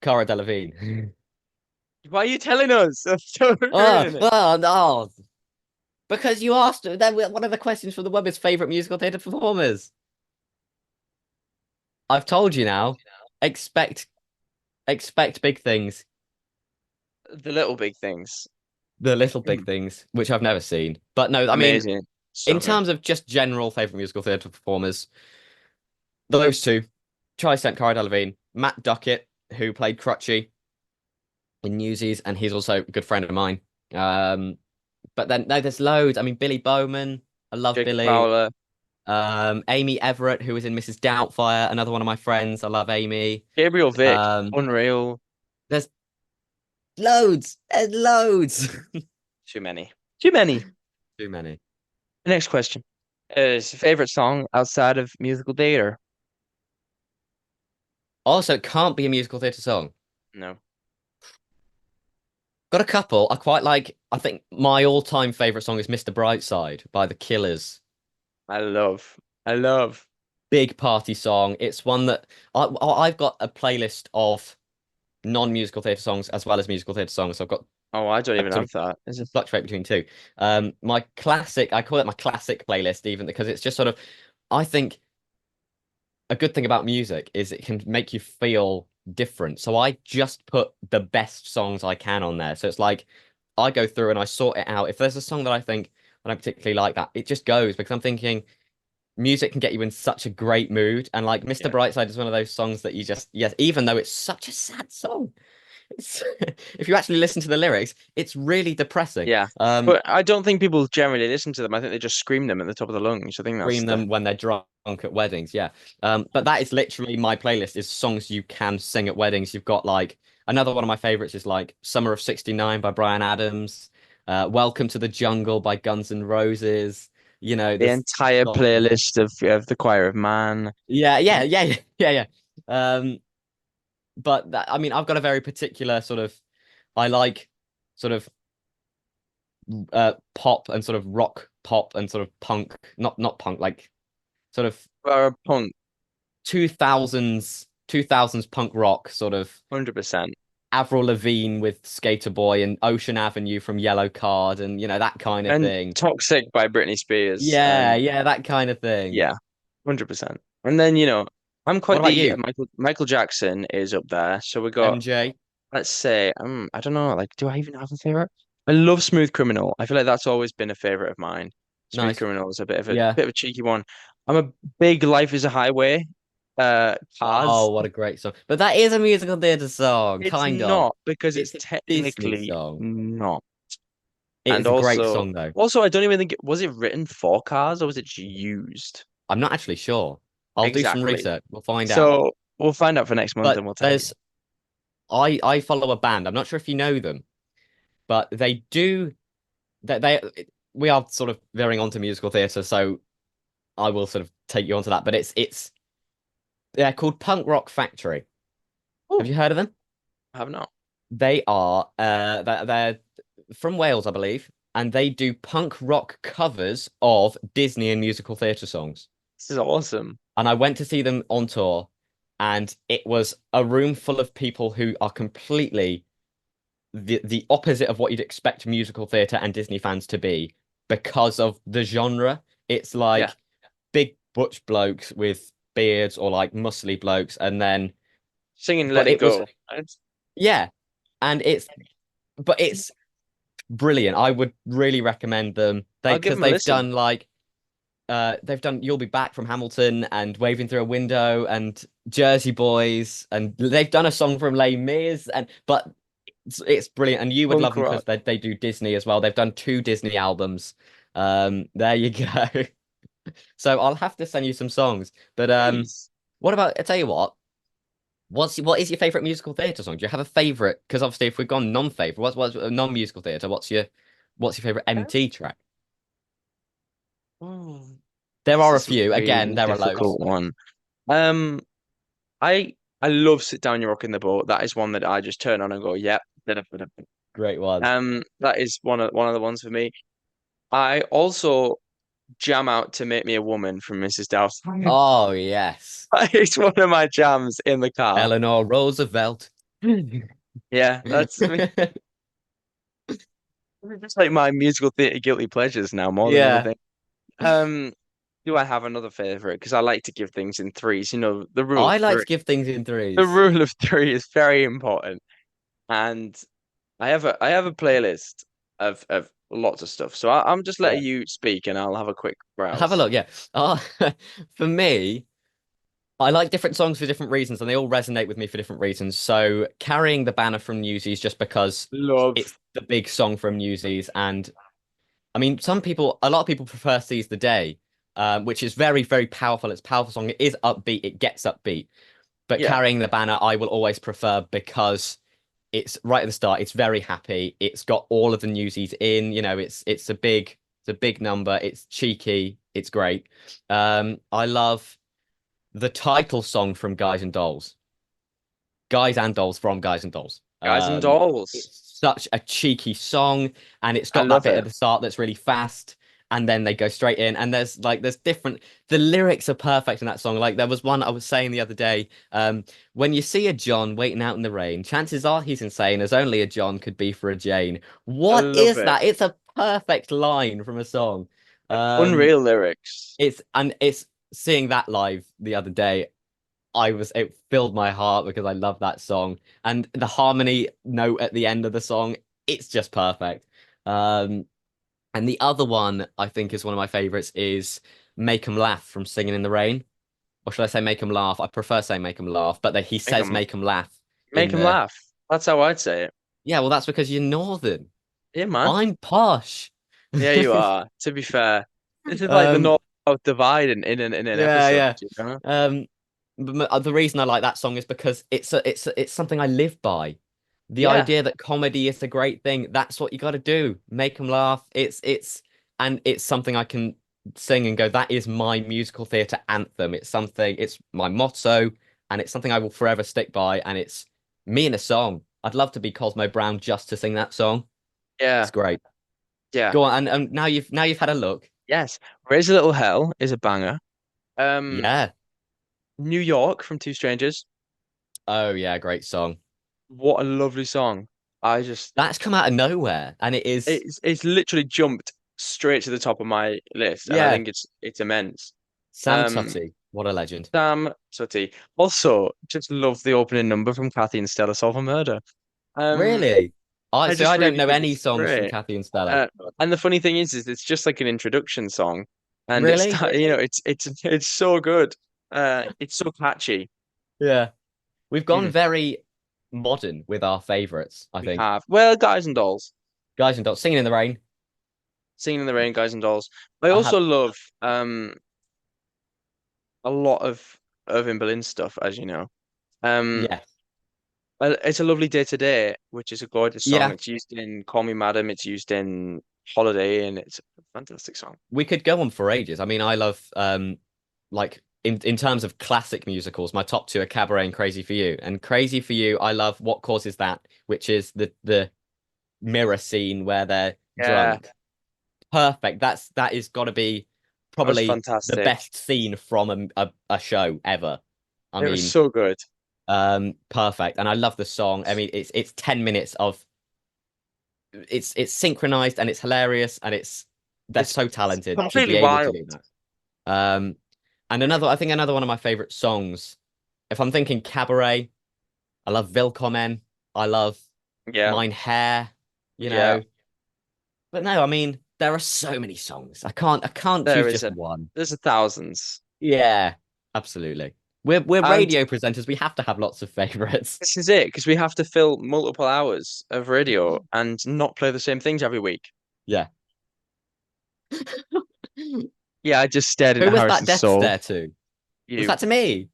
Speaker 2: Cara Delevingne.
Speaker 1: Why are you telling us? That's so
Speaker 2: Oh,
Speaker 1: ruining it.
Speaker 2: oh no! Because you asked. Then one of the questions from the web is favorite musical theatre performers. I've told you now. Expect expect big things.
Speaker 1: The little big things.
Speaker 2: The little big
Speaker 1: Mm,
Speaker 2: things, which I've never seen. But no, I mean,
Speaker 1: amazing. So
Speaker 2: in
Speaker 1: good.
Speaker 2: terms of just general favorite musical theatre performers, those two, Charlie Stent, Cara Delevingne, Matt Duckett, who played Crutchy in Newsies, and he's also a good friend of mine. Um, but then no, there's loads. I mean, Billy Bowman, I love
Speaker 1: Jacob
Speaker 2: Billy.
Speaker 1: Fowler,
Speaker 2: Amy Everett, who was in Mrs. Doubtfire, another one of my friends. I love Amy.
Speaker 1: Gabriel Vick,
Speaker 2: Um,
Speaker 1: unreal.
Speaker 2: there's loads, there's loads.
Speaker 1: Too many. Too many.
Speaker 2: Too many.
Speaker 1: The next question is favorite song outside of musical theater?
Speaker 2: Also, it can't be a musical theatre song.
Speaker 1: No.
Speaker 2: Got a couple. I quite like. I think my all-time favorite song is "Mr. Brightside" by The Killers.
Speaker 1: I love. I love.
Speaker 2: Big party song. It's one that I've got a playlist of non-musical theatre songs as well as musical theatre songs. So I've got
Speaker 1: Oh, I don't
Speaker 2: I
Speaker 1: even
Speaker 2: sort
Speaker 1: have
Speaker 2: of
Speaker 1: that. Is it?
Speaker 2: fluctuate between two. My classic, I call it my classic playlist, even because it's just sort of, I think a good thing about music is it can make you feel different. So I just put the best songs I can on there. So it's like I go through and I sort it out. If there's a song that I think I don't particularly like that, it just goes because I'm thinking music can get you in such a great mood. And like Mr.
Speaker 1: Yeah.
Speaker 2: Brightside is one of those songs that you just, yes, even though it's such a sad song, it's, if you actually listen to the lyrics, it's really depressing.
Speaker 1: Yeah. But I don't think people generally listen to them. I think they just scream them at the top of the lungs. I think that's
Speaker 2: Scream
Speaker 1: the
Speaker 2: them when they're drunk at weddings. Yeah. But that is literally my playlist is songs you can sing at weddings. You've got like another one of my favorites is like Summer of '69 by Bryan Adams, Welcome to the Jungle by Guns N' Roses. You know,
Speaker 1: the
Speaker 2: there's
Speaker 1: entire
Speaker 2: songs.
Speaker 1: playlist of the Choir of Man.
Speaker 2: Yeah, yeah, yeah, yeah, yeah, yeah. Um, but that, I mean, I've got a very particular sort of I like sort of pop and sort of rock pop and sort of punk, not punk, like sort of
Speaker 1: Punk,
Speaker 2: 2000s punk rock sort of
Speaker 1: 100%.
Speaker 2: Avril Lavigne with Skater Boy and Ocean Avenue from Yellow Card and you know that kind of
Speaker 1: And
Speaker 2: thing.
Speaker 1: Toxic by Britney Spears.
Speaker 2: Yeah,
Speaker 1: And
Speaker 2: yeah, that kind of thing.
Speaker 1: yeah, 100%. And then, I'm
Speaker 2: What
Speaker 1: quite
Speaker 2: about
Speaker 1: the
Speaker 2: you?
Speaker 1: Michael Jackson is up there. So we got,
Speaker 2: MJ?
Speaker 1: let's say, I don't know, like, do I even have a favorite? I love Smooth Criminal. I feel like that's always been a favorite of mine. Smooth
Speaker 2: Nice.
Speaker 1: Criminal is a
Speaker 2: Yeah.
Speaker 1: bit of a cheeky one. I'm a big Life is a Highway,
Speaker 2: Oh,
Speaker 1: Cars.
Speaker 2: what a great song. But that is a musical theater song,
Speaker 1: It's
Speaker 2: kind of.
Speaker 1: not because it's
Speaker 2: It's a Disney
Speaker 1: technically
Speaker 2: song.
Speaker 1: not.
Speaker 2: It
Speaker 1: And
Speaker 2: is a great song though.
Speaker 1: also, I don't even think was it written for Cars or was it just used?
Speaker 2: I'm not actually sure. I'll do some
Speaker 1: Exactly.
Speaker 2: research. We'll find out.
Speaker 1: So we'll find out for next month
Speaker 2: But
Speaker 1: and we'll tell you.
Speaker 2: there's I follow a band. I'm not sure if you know them, but they do they we are sort of veering onto musical theatre, so I will sort of take you onto that. But it's they're called Punk Rock Factory. Have
Speaker 1: Oh,
Speaker 2: you heard of them?
Speaker 1: I have not.
Speaker 2: They are they're from Wales, I believe, and they do punk rock covers of Disney and musical theatre songs.
Speaker 1: This is awesome.
Speaker 2: And I went to see them on tour, and it was a room full of people who are completely the opposite of what you'd expect musical theatre and Disney fans to be because of the genre. It's
Speaker 1: Yeah.
Speaker 2: like big butch blokes with beards or like muscly blokes, and then
Speaker 1: Singing
Speaker 2: but
Speaker 1: Let It
Speaker 2: it was
Speaker 1: Go. Right?
Speaker 2: yeah, and it's brilliant. I would really recommend them. They
Speaker 1: I'll give
Speaker 2: because
Speaker 1: them a listen.
Speaker 2: they've done You'll Be Back from Hamilton and Waving Through a Window and Jersey Boys and they've done a song from Les Mis and but it's brilliant and you would love
Speaker 1: Punk
Speaker 2: them because
Speaker 1: rock.
Speaker 2: they do Disney as well. They've done two Disney albums. There you go. So I'll have to send you some songs. But
Speaker 1: Please.
Speaker 2: what about I tell you what is your favorite musical theatre song? Do you have a favorite? Because obviously if we've gone non-favorite, what's non-musical theatre? What's your favorite
Speaker 1: Yeah.
Speaker 2: MT track?
Speaker 1: Oh.
Speaker 2: There
Speaker 1: This
Speaker 2: are a
Speaker 1: is a
Speaker 2: few. Again,
Speaker 1: really
Speaker 2: there are loads.
Speaker 1: difficult one. Um, I love Sit Down, You're Rocking the Boat. That is one that I just turn on and go, yep. Da-da-da-da.
Speaker 2: Great one.
Speaker 1: That is one of the ones for me. I also jam out to Make Me a Woman from Mrs. Doubtfire.
Speaker 2: Oh, yes.
Speaker 1: It's one of my jams in the car.
Speaker 2: Eleanor Roosevelt.
Speaker 1: Yeah, I mean, it's like my musical theatre guilty pleasures now more than
Speaker 2: Yeah.
Speaker 1: anything. Um, do I have another favorite? Because I like to give things in threes. You know, the rule of
Speaker 2: I like
Speaker 1: three.
Speaker 2: to give things in
Speaker 1: The
Speaker 2: threes.
Speaker 1: rule of three is very important. And I have a playlist of lots of stuff. So I'm just
Speaker 2: Yeah.
Speaker 1: letting you speak, and I'll have a quick
Speaker 2: Have a
Speaker 1: browse.
Speaker 2: look. Yeah. For me, I like different songs for different reasons, and they all resonate with me for different reasons. So, Carrying the Banner from Newsies, just because it's
Speaker 1: Love.
Speaker 2: the big song from Newsies. And I mean, a lot of people prefer Seize the Day, which is very, very powerful. It's a powerful song. It is upbeat. It gets upbeat. But
Speaker 1: Yeah,
Speaker 2: Carrying the Banner, I will always prefer because it's right at the start. It's very happy. It's got all of the newsies in. It's a big number. It's cheeky. It's great. I love the title song from Guys and Dolls. Guys and Dolls from Guys and Dolls.
Speaker 1: Guys and Dolls.
Speaker 2: It's such a cheeky song, and it's
Speaker 1: I
Speaker 2: got that
Speaker 1: love
Speaker 2: bit
Speaker 1: it.
Speaker 2: at the start that's really fast, and then they go straight in. And there's different. The lyrics are perfect in that song. Like there was one I was saying the other day. When you see a John waiting out in the rain, chances are he's insane, as only a John could be for a Jane.
Speaker 1: I
Speaker 2: What
Speaker 1: love
Speaker 2: is
Speaker 1: it.
Speaker 2: that? It's a perfect line from a song. Um,
Speaker 1: Unreal lyrics.
Speaker 2: it's seeing that live the other day. It filled my heart because I love that song. And the harmony note at the end of the song, it's just perfect. Um, and the other one I think is one of my favorites is Make 'em Laugh from Singing in the Rain. Or should I say Make 'em Laugh? I prefer saying Make 'em Laugh, but he
Speaker 1: Make
Speaker 2: says
Speaker 1: them
Speaker 2: Make 'em Laugh
Speaker 1: make
Speaker 2: in
Speaker 1: 'em
Speaker 2: the.
Speaker 1: laugh. That's how I'd say it.
Speaker 2: Yeah, well, that's because you're Northern.
Speaker 1: Yeah, man.
Speaker 2: I'm posh.
Speaker 1: Yeah, you are. To be fair, this is like the
Speaker 2: Um,
Speaker 1: North divide in an
Speaker 2: yeah,
Speaker 1: episode,
Speaker 2: yeah.
Speaker 1: you know?
Speaker 2: Um, the reason I like that song is because it's something I live by. The
Speaker 1: Yeah,
Speaker 2: idea that comedy is a great thing, that's what you got to do. Make them laugh. And it's something I can sing and go, that is my musical theatre anthem. It's my motto, and it's something I will forever stick by. And it's me in a song. I'd love to be Cosmo Brown just to sing that song.
Speaker 1: yeah,
Speaker 2: It's great.
Speaker 1: yeah.
Speaker 2: Go on, and now you've had a look.
Speaker 1: Yes. Raise a Little Hell is a banger.
Speaker 2: Yeah.
Speaker 1: New York from Two Strangers.
Speaker 2: Oh yeah, great song.
Speaker 1: What a lovely song. I just
Speaker 2: That's come out of nowhere, and it is.
Speaker 1: it's literally jumped straight to the top of my list, and I
Speaker 2: Yeah.
Speaker 1: think it's immense.
Speaker 2: Sam
Speaker 1: Um,
Speaker 2: Tutty, what a legend.
Speaker 1: Sam Sutty. Also, just love the opening number from Kathy and Stella Solve a Murder. Um,
Speaker 2: Really?
Speaker 1: I
Speaker 2: I
Speaker 1: just
Speaker 2: don't
Speaker 1: really
Speaker 2: know
Speaker 1: think
Speaker 2: any
Speaker 1: it's
Speaker 2: songs from
Speaker 1: great.
Speaker 2: Kathy and Stella.
Speaker 1: Uh, and the funny thing is it's just like an introduction song, and
Speaker 2: Really?
Speaker 1: it's so good. It's so catchy.
Speaker 2: Yeah. We've gone
Speaker 1: Mm,
Speaker 2: very modern with our favorites, I
Speaker 1: we
Speaker 2: think.
Speaker 1: have Guys and Dolls,
Speaker 2: Guys and Dolls, Singing in the Rain.
Speaker 1: Singing in the Rain, Guys and Dolls. I
Speaker 2: I
Speaker 1: also
Speaker 2: have,
Speaker 1: love a lot of Irving Berlin stuff, as you know. Um,
Speaker 2: yeah.
Speaker 1: it's a lovely day today, which is a gorgeous song.
Speaker 2: Yeah.
Speaker 1: It's used in Call Me Madam. It's used in Holiday, and it's a fantastic song.
Speaker 2: We could go on for ages. I mean, I love like in terms of classic musicals, my top two are Cabaret and Crazy for You. And Crazy for You, I love What Causes That, which is the mirror scene where they're
Speaker 1: Yeah,
Speaker 2: drunk. Perfect. That is got to be
Speaker 1: that was
Speaker 2: probably the
Speaker 1: fantastic.
Speaker 2: best scene from a show ever. I
Speaker 1: It was
Speaker 2: mean,
Speaker 1: so good.
Speaker 2: perfect. And I love the song. I mean, it's 10 minutes of it's synchronized and it's hilarious and they're
Speaker 1: It's
Speaker 2: so talented to
Speaker 1: completely
Speaker 2: be able to
Speaker 1: wild.
Speaker 2: do that. Um, and I think another one of my favorite songs, if I'm thinking Cabaret, I love Willkommen. I love
Speaker 1: Yeah,
Speaker 2: Mein Herr, you
Speaker 1: yeah.
Speaker 2: know. But no, I mean, there are so many songs. I can't
Speaker 1: There
Speaker 2: choose
Speaker 1: is
Speaker 2: just
Speaker 1: a
Speaker 2: one.
Speaker 1: there's a thousands,
Speaker 2: Yeah, absolutely. We're
Speaker 1: and
Speaker 2: radio presenters. We have to have lots of favorites.
Speaker 1: this is it because we have to fill multiple hours of radio and not play the same things every week.
Speaker 2: Yeah.
Speaker 1: Yeah, I just stared
Speaker 2: Who
Speaker 1: into
Speaker 2: was that
Speaker 1: Harrison's
Speaker 2: death
Speaker 1: soul.
Speaker 2: stare to? Was
Speaker 1: You,
Speaker 2: that to me?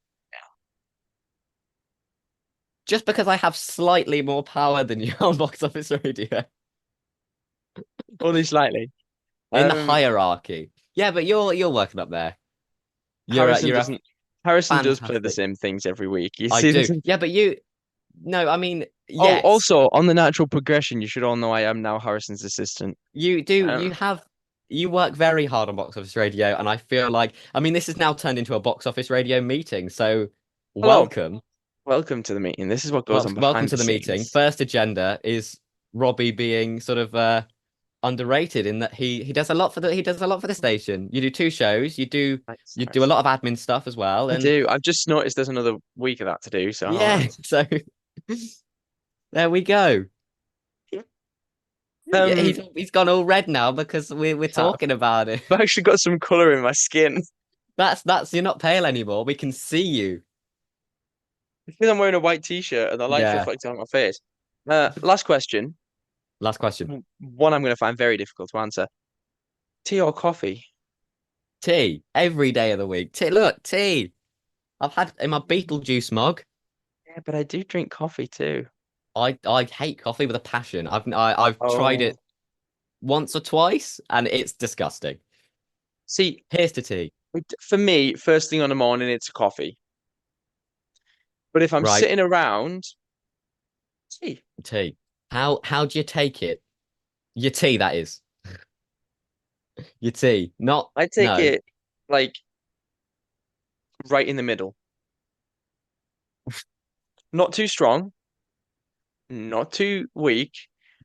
Speaker 2: Just because I have slightly more power than you on box office radio
Speaker 1: only slightly.
Speaker 2: in the
Speaker 1: Um,
Speaker 2: hierarchy. Yeah, but you're working up there.
Speaker 1: Harrison
Speaker 2: You're a
Speaker 1: doesn't. Harrison does play the
Speaker 2: fantastic.
Speaker 1: same things every week. You
Speaker 2: I
Speaker 1: see
Speaker 2: do.
Speaker 1: this?
Speaker 2: Yeah, but you no, I mean,
Speaker 1: Oh,
Speaker 2: yes.
Speaker 1: also on the natural progression, you should all know I am now Harrison's assistant.
Speaker 2: You do.
Speaker 1: Um,
Speaker 2: You work very hard on box office radio, and I feel like, I mean, this has now turned into a box office radio meeting. So,
Speaker 1: Hello,
Speaker 2: welcome,
Speaker 1: welcome to the meeting. This is what goes on
Speaker 2: welcome
Speaker 1: behind
Speaker 2: to
Speaker 1: the
Speaker 2: the meeting.
Speaker 1: scenes.
Speaker 2: First agenda is Robbie being sort of underrated in that he does a lot for the station. You do two shows.
Speaker 1: Thanks,
Speaker 2: You do a
Speaker 1: Harrison.
Speaker 2: lot of admin stuff as well,
Speaker 1: I
Speaker 2: and
Speaker 1: do. I've just noticed there's another week of that to do, so
Speaker 2: yeah. So there we go. Yeah,
Speaker 1: um,
Speaker 2: he's gone all red now because we're
Speaker 1: have.
Speaker 2: talking about it.
Speaker 1: I've actually got some color in my skin
Speaker 2: That's you're not pale anymore. We can see you.
Speaker 1: because I'm wearing a white t-shirt and the light's
Speaker 2: Yeah.
Speaker 1: reflecting on my face. Last question.
Speaker 2: Last question.
Speaker 1: One I'm going to find very difficult to answer. Tea or coffee?
Speaker 2: Tea every day of the week. Tea. Look, tea. I've had in my Beetlejuice mug.
Speaker 1: Yeah, but I do drink coffee too.
Speaker 2: I hate coffee with a passion. I've tried
Speaker 1: Oh,
Speaker 2: it once or twice and it's disgusting.
Speaker 1: see,
Speaker 2: Here's to tea.
Speaker 1: for me, first thing on the morning, it's coffee. But if I'm
Speaker 2: Right.
Speaker 1: sitting around, tea.
Speaker 2: Tea. How do you take it? Your tea, that is. Your tea. Not
Speaker 1: I take
Speaker 2: no.
Speaker 1: it like right in the middle. Not too strong, not too weak,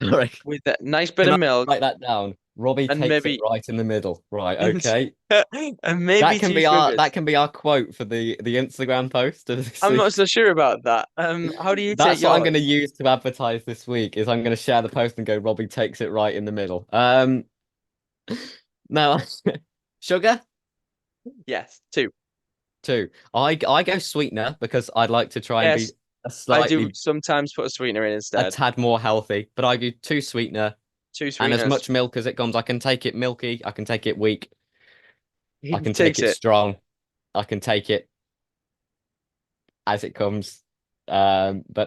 Speaker 2: All right.
Speaker 1: with that nice bit
Speaker 2: Can
Speaker 1: of
Speaker 2: I
Speaker 1: milk
Speaker 2: write that down? Robbie
Speaker 1: and
Speaker 2: takes it
Speaker 1: maybe
Speaker 2: right in the middle. Right,
Speaker 1: and,
Speaker 2: okay.
Speaker 1: and maybe two
Speaker 2: That
Speaker 1: sugars.
Speaker 2: can be our quote for the Instagram post of this
Speaker 1: I'm not
Speaker 2: week.
Speaker 1: so sure about that. How do you take
Speaker 2: That's what I'm going to
Speaker 1: yours?
Speaker 2: use to advertise this week. Is I'm going to share the post and go, Robbie takes it right in the middle. No, sugar
Speaker 1: Yes, two.
Speaker 2: two. I go sweetener because I'd like to try and be
Speaker 1: Yes,
Speaker 2: a
Speaker 1: I do
Speaker 2: slightly
Speaker 1: sometimes put a sweetener in
Speaker 2: a
Speaker 1: instead.
Speaker 2: tad more healthy. But I do two sweetener
Speaker 1: Two
Speaker 2: and as
Speaker 1: sweeteners.
Speaker 2: much milk as it comes. I can take it milky. I can take it weak. I
Speaker 1: He
Speaker 2: can take
Speaker 1: takes
Speaker 2: it
Speaker 1: it.
Speaker 2: strong. I can take it as it comes. But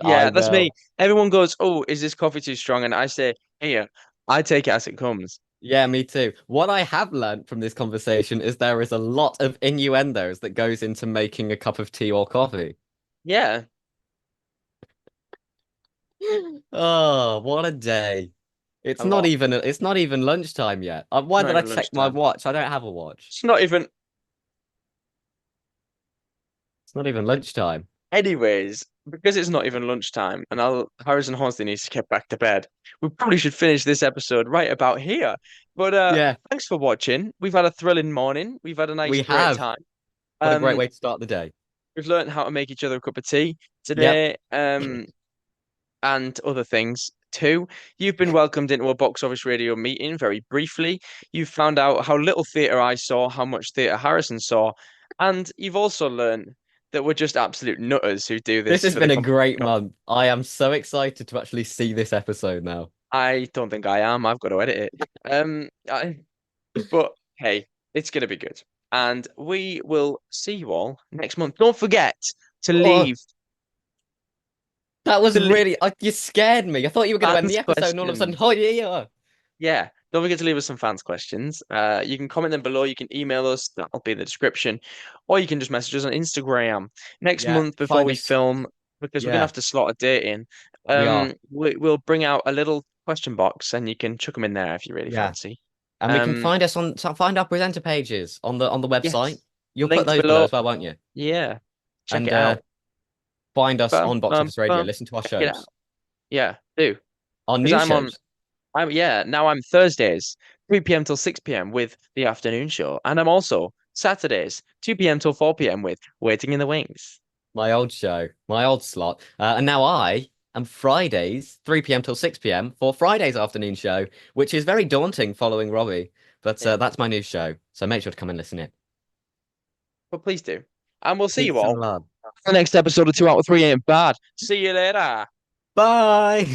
Speaker 2: I
Speaker 1: Yeah, that's me.
Speaker 2: will.
Speaker 1: Everyone goes, "Oh, is this coffee too strong?" And I say, "Here, I take it as it comes."
Speaker 2: Yeah, me too. What I have learned from this conversation is there is a lot of innuendos that goes into making a cup of tea or coffee.
Speaker 1: Yeah,
Speaker 2: Oh, what a day.
Speaker 1: a lot.
Speaker 2: It's not even lunchtime yet. Why
Speaker 1: Not
Speaker 2: did I
Speaker 1: even
Speaker 2: check my
Speaker 1: lunchtime.
Speaker 2: watch? I don't have a watch.
Speaker 1: It's not even.
Speaker 2: It's not even lunchtime.
Speaker 1: Anyways, because it's not even lunchtime, and Harrison Horsley needs to get back to bed. We probably should finish this episode right about here. But
Speaker 2: Yeah,
Speaker 1: thanks for watching. We've had a thrilling morning. We've had a nice,
Speaker 2: we
Speaker 1: great
Speaker 2: have.
Speaker 1: time.
Speaker 2: What a great
Speaker 1: Um,
Speaker 2: way to start the day.
Speaker 1: we've learned how to make each other a cup of tea
Speaker 2: Yep.
Speaker 1: today. And other things too. You've been welcomed into a box office radio meeting very briefly. You've found out how little theatre I saw, how much theatre Harrison saw, and you've also learned that we're just absolute nutters who do
Speaker 2: This
Speaker 1: this
Speaker 2: has
Speaker 1: for the
Speaker 2: been a
Speaker 1: company.
Speaker 2: great month. I am so excited to actually see this episode now.
Speaker 1: I don't think I am. I've got to edit it. But hey, it's gonna be good. And we will see you all next month. Don't forget to
Speaker 2: Oh,
Speaker 1: leave
Speaker 2: that was
Speaker 1: to leave
Speaker 2: really, you scared me. I thought you were going to end
Speaker 1: fans
Speaker 2: the episode and all of a sudden,
Speaker 1: questions.
Speaker 2: oh yeah.
Speaker 1: Yeah, don't forget to leave us some fans questions. You can comment them below. You can email us. That'll be in the description, or you can just message us on Instagram next
Speaker 2: Yeah,
Speaker 1: month before
Speaker 2: find
Speaker 1: we
Speaker 2: us.
Speaker 1: film because we're gonna
Speaker 2: Yeah,
Speaker 1: have to slot a date in.
Speaker 2: we are.
Speaker 1: We'll bring out a little question box and you can chuck them in there if you really
Speaker 2: Yeah.
Speaker 1: fancy.
Speaker 2: And we can
Speaker 1: Um,
Speaker 2: find us on so find our presenter pages on the website.
Speaker 1: yes,
Speaker 2: You'll put
Speaker 1: linked
Speaker 2: those below
Speaker 1: below.
Speaker 2: as well, won't you?
Speaker 1: Yeah, check
Speaker 2: And
Speaker 1: it out.
Speaker 2: find us on Box Office Radio.
Speaker 1: Bum.
Speaker 2: Listen to our
Speaker 1: Check it out.
Speaker 2: shows.
Speaker 1: Yeah, do
Speaker 2: Our
Speaker 1: because
Speaker 2: new shows.
Speaker 1: I'm yeah, now I'm Thursdays, 3 p.m. till 6 p.m. with the afternoon show. And I'm also Saturdays, 2 p.m. till 4 p.m. with Waiting in the Wings.
Speaker 2: My old show, my old slot. And now I am Fridays, 3 p.m. till 6 p.m. for Friday's afternoon show, which is very daunting following Robbie. But
Speaker 1: Yeah.
Speaker 2: that's my new show. So make sure to come and listen in.
Speaker 1: But please do. And we'll see you
Speaker 2: Peace and
Speaker 1: all
Speaker 2: love.
Speaker 1: for the next episode of 2 Out of 3 Ain't Bad. See you later.
Speaker 2: Bye.